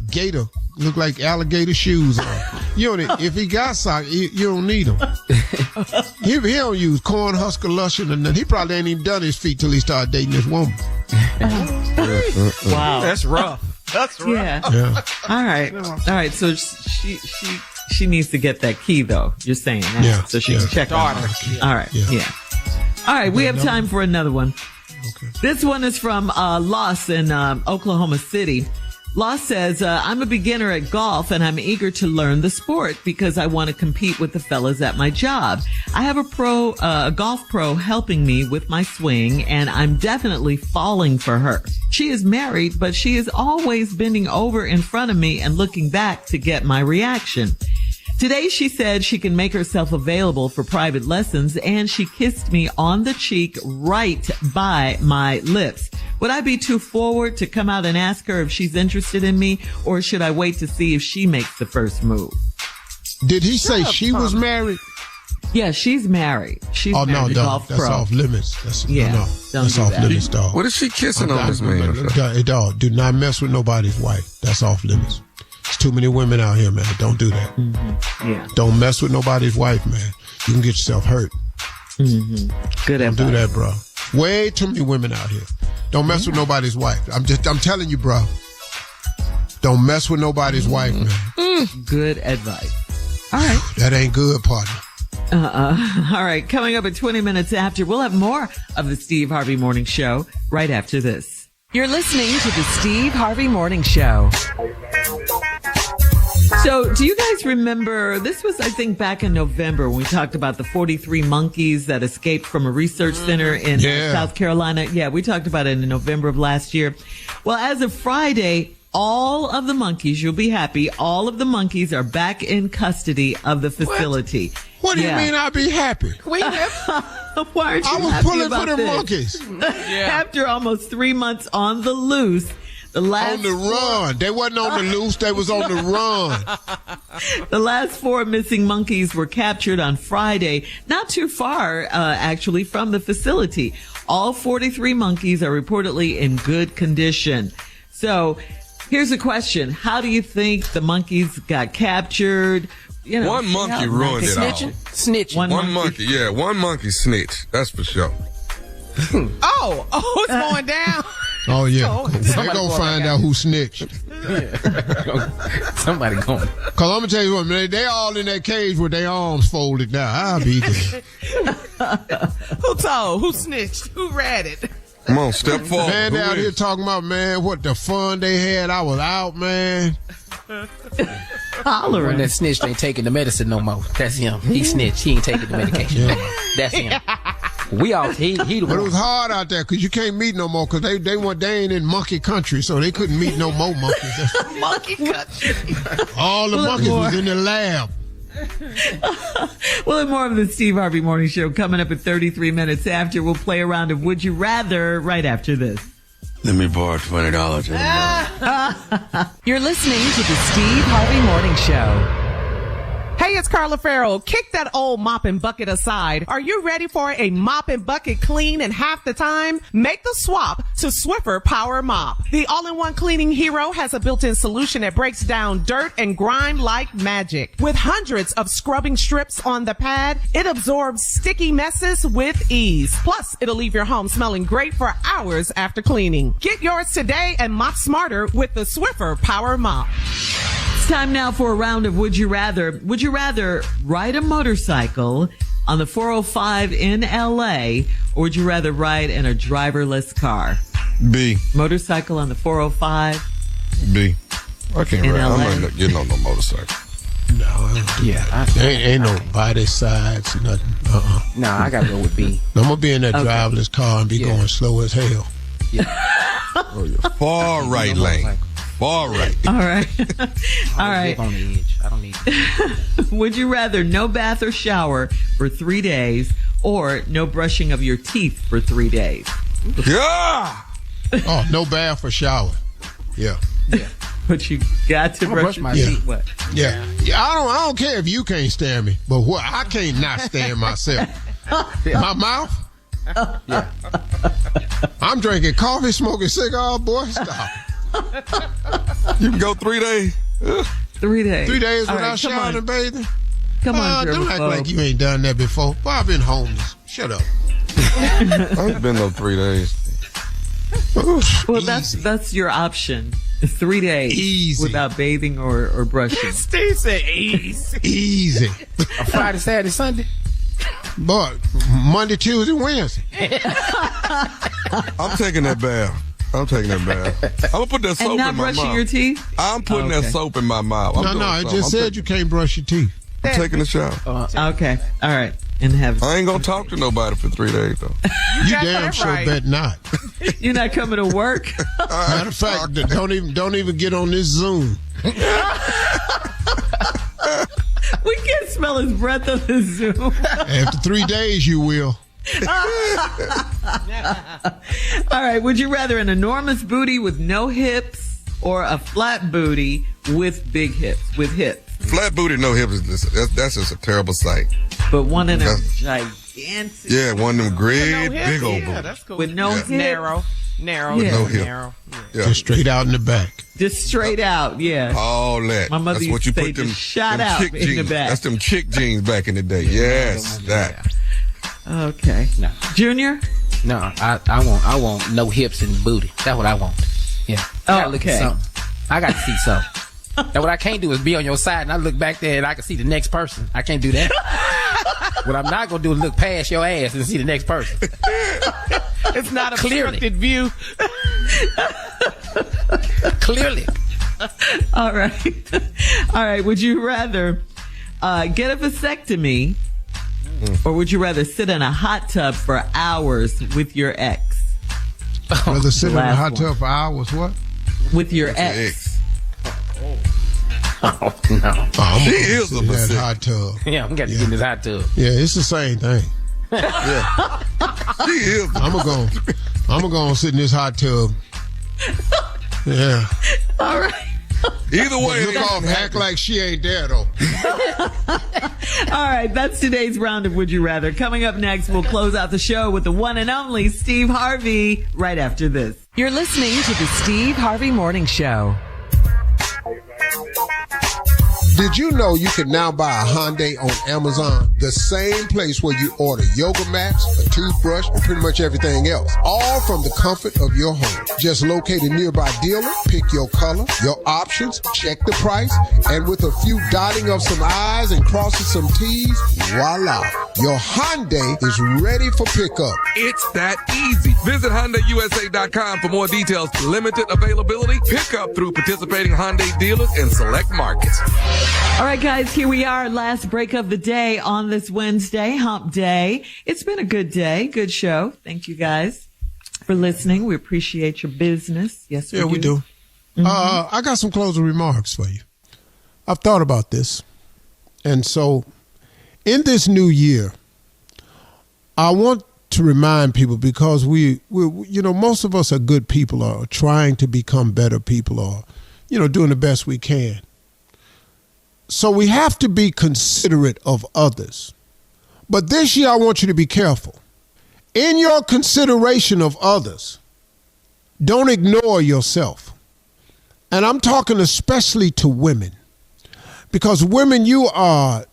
alligator shoes on. If he got socks, you don't need them. He don't use Cornhusker lotion and he probably ain't even done his feet till he started dating this woman. Wow, that's rough. That's rough. Yeah. All right. So she needs to get that key though. You're saying that, so she can check on her. All right. Yeah. All right. We have time for another one. Okay. This one is from Loss in Oklahoma City. Loss says, I'm a beginner at golf and I'm eager to learn the sport because I want to compete with the fellas at my job. I have a golf pro helping me with my swing and I'm definitely falling for her. She is married, but she is always bending over in front of me and looking back to get my reaction. Today, she said she can make herself available for private lessons, and she kissed me on the cheek right by my lips. Would I be too forward to come out and ask her if she's interested in me, or should I wait to see if she makes the first move? Did he say she was married? Yeah, she's married. She's married. That's off limits. That's off limits, dog. What is she kissing on this man? Dog, do not mess with nobody's wife. That's off limits. There's too many women out here, man. Don't do that. Mm-hmm. Yeah. Don't mess with nobody's wife, man. You can get yourself hurt. Mm-hmm. Good advice. Don't do that, bro. Way too many women out here. Don't mess with nobody's wife. I'm telling you, bro. Don't mess with nobody's wife, man. Good advice. All right. That ain't good, partner. All right. Coming up at 20 minutes after, we'll have more of the Steve Harvey Morning Show right after this. You're listening to the Steve Harvey Morning Show. So, do you guys remember, this was, I think, back in November when we talked about the 43 monkeys that escaped from a research center in South Carolina? Yeah, we talked about it in November of last year. Well, as of Friday, all of the monkeys, you'll be happy, all of the monkeys are back in custody of the facility. What do you mean I'll be happy? Why aren't you I was happy pulling about for the this? monkeys. After almost 3 months on the loose, on the run. They wasn't on the loose. They was on the run. The last 4 missing monkeys were captured on Friday, not too far, actually, from the facility. All 43 monkeys are reportedly in good condition. So here's a question. How do you think the monkeys got captured? You know, one monkey ruined it all. Snitching. One monkey. Yeah, one monkey snitched. That's for sure. It's going down. Oh, yeah. They're going to find out who snitched. Somebody going. Because I'm going to tell you what, man, they all in that cage with their arms folded down. I'll be there. Who told? Who snitched? Who ratted? Come on, step forward. Man, they out here talking about, man, what the fun they had. I was out, man. Hollering. When that snitch ain't taking the medicine no more. That's him. He snitched. He ain't taking the medication no more. That's him. We all he But it was hard out there because you can't meet no more because they ain't in monkey country, so they couldn't meet no more monkeys. Monkey country. All the monkeys was in the lab. Well, and more of the Steve Harvey Morning Show coming up at 33 minutes after. We'll play a round of Would You Rather right after this. Let me borrow $20. You're listening to the Steve Harvey Morning Show. Hey, it's Carla Farrell. Kick that old mop and bucket aside. Are you ready for a mop and bucket clean in half the time? Make the swap to Swiffer Power Mop. The all-in-one cleaning hero has a built-in solution that breaks down dirt and grime like magic. With hundreds of scrubbing strips on the pad, it absorbs sticky messes with ease. Plus, it'll leave your home smelling great for hours after cleaning. Get yours today and mop smarter with the Swiffer Power Mop. Time now for a round of Would You Rather. Would you rather ride a motorcycle on the 405 in LA, or would you rather ride in a driverless car? B. Motorcycle on the 405? B. I can't In ride. LA. I'm not getting on no motorcycle. No. Yeah. Ain't no body sides, nothing. No, I got to go with B. I'm going to be in that driverless car and be going slow as hell. Yeah. Oh, yeah. Far right lane. Far right. All right. All right. On the edge. I don't need it. Would you rather no bath or shower for 3 days, or no brushing of your teeth for 3 days? Yeah. Oh, no bath or shower. Yeah. Yeah. But you got to brush my teeth. What? Yeah. I don't care if you can't stand me, but what I can't not stand myself. My mouth? Yeah. I'm drinking coffee, smoking cigar, boy. Stop. You can go 3 days. 3 days. 3 days All without right, showering and bathing? Come on, don't act like you ain't done that before. Boy, I've been homeless. Shut up. I've been no 3 days. Well, that's your option. 3 days Easy. without bathing or brushing. Steve said easy. Easy. A Friday, Saturday, Sunday. But Monday, Tuesday, Wednesday. I'm taking that bath. I'm taking that bath. I'm going to put that soap And not in my brushing mouth. your teeth? I'm putting that soap in my mouth. It just said you can't brush your teeth. I'm taking a shower. Okay. All right. And have I ain't going to talk to nobody for 3 days, though. You damn sure bet not. You're not coming to work? Matter of fact, don't even get on this Zoom. We can't smell his breath on the Zoom. After 3 days, you will. All right. Would you rather an enormous booty with no hips, or a flat booty with big hips, with hips? Flat booty, no hips, that's just a terrible sight. But one in a gigantic. Yeah, one of them great, big old Yeah, booty. that's cool. With no hips. Narrow. Yeah. No hip. Narrow. Yeah. Just straight out in the back. Just straight out, yeah. All that. My mother That's what you used to put say, them, just shot them out chick in the jeans. back. That's them chick jeans back in the day. Yes, that. Okay. No. Junior? No, I want no hips and booty. That's what I want. Yeah. I gotta look at something. I got to see something. And what I can't do is be on your side and I look back there and I can see the next person. I can't do that. What I'm not going to do is look past your ass and see the next person. It's not a obstructed view. Clearly. All right. All right. Would you rather get a vasectomy, or would you rather sit in a hot tub for hours with your ex? Rather sit in a hot tub for hours, what? With your ex. Oh, no. Oh, She is a that hot tub. Yeah, I'm going to get in this hot tub. Yeah, it's the same thing. Yeah. She is. I'm gonna go and sit in this hot tub. Yeah. All right. Either way. You call me, act like she ain't there, though. All right, that's today's round of Would You Rather. Coming up next, we'll close out the show with the one and only Steve Harvey right after this. You're listening to the Steve Harvey Morning Show. Did you know you can now buy a Hyundai on Amazon? The same place where you order yoga mats, a toothbrush, and pretty much everything else. All from the comfort of your home. Just locate a nearby dealer, pick your color, your options, check the price, and with a few dotting of some I's and crossing some T's, voila. Your Hyundai is ready for pickup. It's that easy. Visit HyundaiUSA.com for more details. Limited availability. Pickup through participating Hyundai dealers in select markets. All right, guys, here we are. Last break of the day on this Wednesday, hump day. It's been a good day. Good show. Thank you guys for listening. We appreciate your business. Yes, we do. Yeah, we do. Mm-hmm. I got some closing remarks for you. I've thought about this. And so in this new year, I want to remind people, because we most of us are good people, or trying to become better people, or, doing the best we can. So we have to be considerate of others. But this year, I want you to be careful. In your consideration of others, don't ignore yourself. And I'm talking especially to women. Because women, you are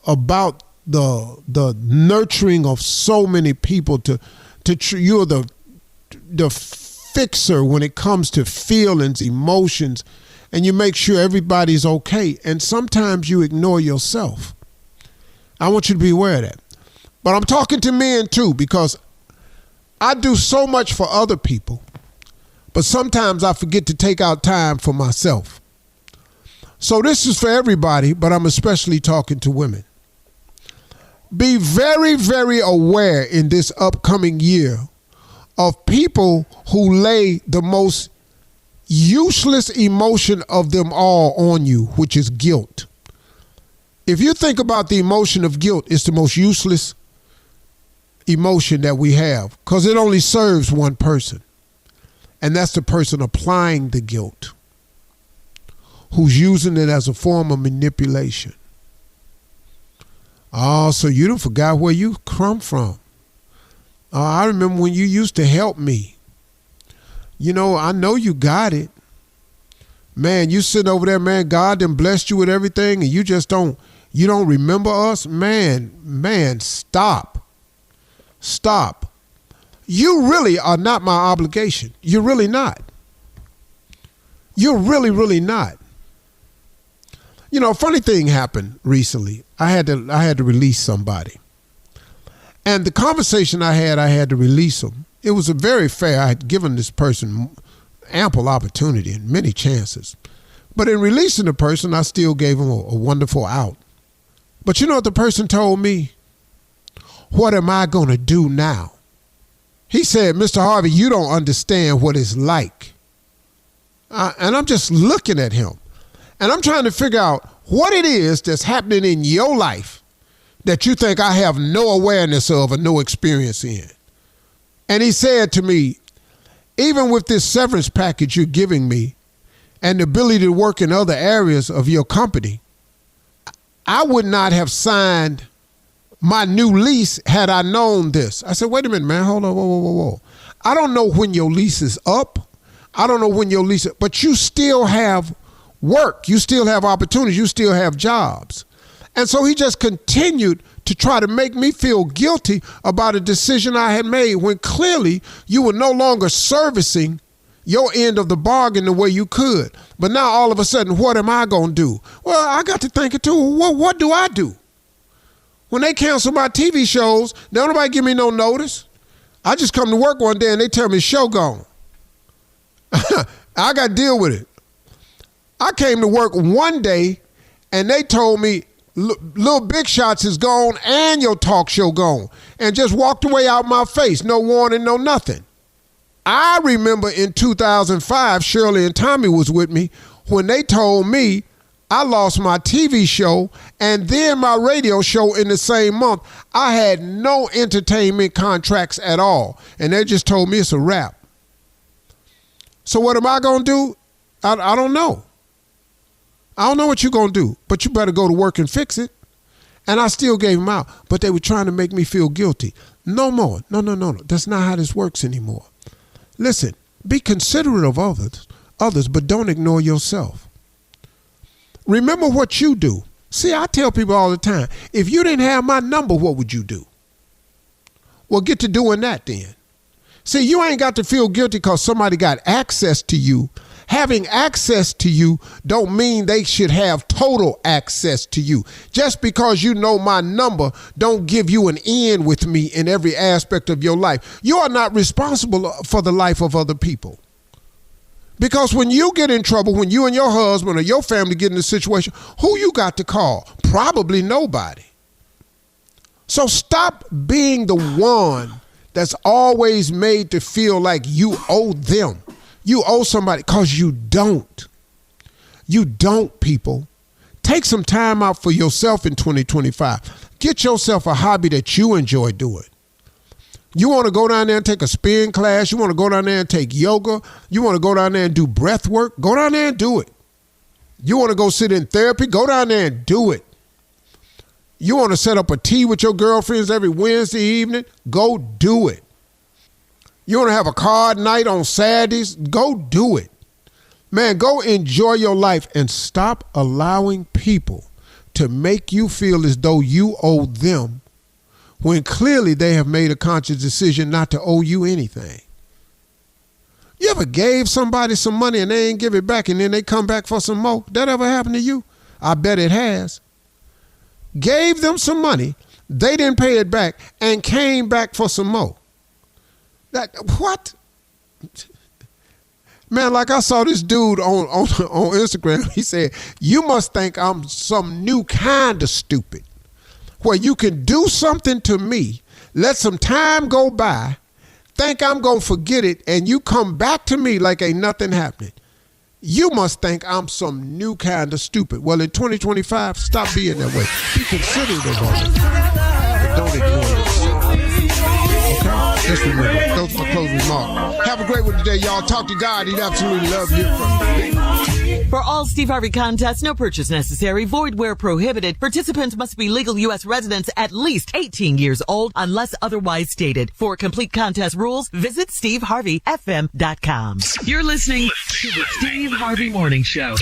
about the nurturing of so many people. You're the fixer when it comes to feelings, emotions, and you make sure everybody's okay. And sometimes you ignore yourself. I want you to be aware of that. But I'm talking to men too, because I do so much for other people, but sometimes I forget to take out time for myself. So this is for everybody, but I'm especially talking to women. Be very, very aware in this upcoming year of people who lay the most useless emotion of them all on you, which is guilt. If you think about the emotion of guilt, it's the most useless emotion that we have, because it only serves one person, and that's the person applying the guilt, who's using it as a form of manipulation. Oh, so you done forgot where you come from. Oh, I remember when you used to help me. I know you got it. Man, you sitting over there, man, God done blessed you with everything, and you just don't remember us? Man, stop. Stop. You really are not my obligation. You're really not. You're really, really not. A funny thing happened recently. I had to release somebody. And the conversation I had to release them. It was a very fair. I had given this person ample opportunity and many chances. But in releasing the person, I still gave him a wonderful out. But you know what the person told me? What am I going to do now? He said, Mr. Harvey, you don't understand what it's like. And I'm just looking at him. And I'm trying to figure out what it is that's happening in your life that you think I have no awareness of or no experience in. And he said to me, even with this severance package you're giving me and the ability to work in other areas of your company, I would not have signed my new lease had I known this. I said, wait a minute, man, hold on, whoa. I don't know when your lease is up. I don't know when your lease is, but you still have work. You still have opportunities. You still have jobs. And so he just continued to try to make me feel guilty about a decision I had made when clearly you were no longer servicing your end of the bargain the way you could. But now all of a sudden, what am I going to do? Well, I got to thinking too, what do I do? When they cancel my TV shows, don't nobody give me no notice. I just come to work one day and they tell me show gone. I got to deal with it. I came to work one day and they told me, Little Big Shots is gone and your talk show gone, and just walked away out my face. No warning, no nothing. I remember in 2005, Shirley and Tommy was with me when they told me I lost my TV show and then my radio show in the same month. I had no entertainment contracts at all. And they just told me it's a wrap. So what am I going to do? I don't know. I don't know what you're going to do, but you better go to work and fix it. And I still gave them out, but they were trying to make me feel guilty. No more. No. That's not how this works anymore. Listen, be considerate of others, but don't ignore yourself. Remember what you do. See, I tell people all the time, if you didn't have my number, what would you do? Well, get to doing that then. See, you ain't got to feel guilty because somebody got access to you. Having access to you don't mean they should have total access to you. Just because you know my number don't give you an in with me in every aspect of your life. You are not responsible for the life of other people. Because when you get in trouble, when you and your husband or your family get in a situation, who you got to call? Probably nobody. So stop being the one that's always made to feel like you owe them. You owe somebody, because you don't. You don't, people. Take some time out for yourself in 2025. Get yourself a hobby that you enjoy doing. You want to go down there and take a spin class. You want to go down there and take yoga. You want to go down there and do breath work. Go down there and do it. You want to go sit in therapy. Go down there and do it. You want to set up a tea with your girlfriends every Wednesday evening. Go do it. You want to have a card night on Saturdays. Go do it. Man, go enjoy your life and stop allowing people to make you feel as though you owe them when clearly they have made a conscious decision not to owe you anything. You ever gave somebody some money and they ain't give it back and then they come back for some more? That ever happened to you? I bet it has. Gave them some money, they didn't pay it back and came back for some more. What? Man, like I saw this dude on Instagram. He said, you must think I'm some new kind of stupid where you can do something to me, let some time go by, think I'm going to forget it, and you come back to me like ain't nothing happening. You must think I'm some new kind of stupid. Well, in 2025, stop being that way. Be considerate of others. Don't ignore yourself. Okay? Just remember, those are my closing remarks. Have a great one today, y'all. Talk to God. He'd absolutely love you. For all Steve Harvey contests, no purchase necessary, void where prohibited. Participants must be legal U.S. residents at least 18 years old unless otherwise stated. For complete contest rules, visit SteveHarveyFM.com. You're listening to the Steve Harvey Morning Show.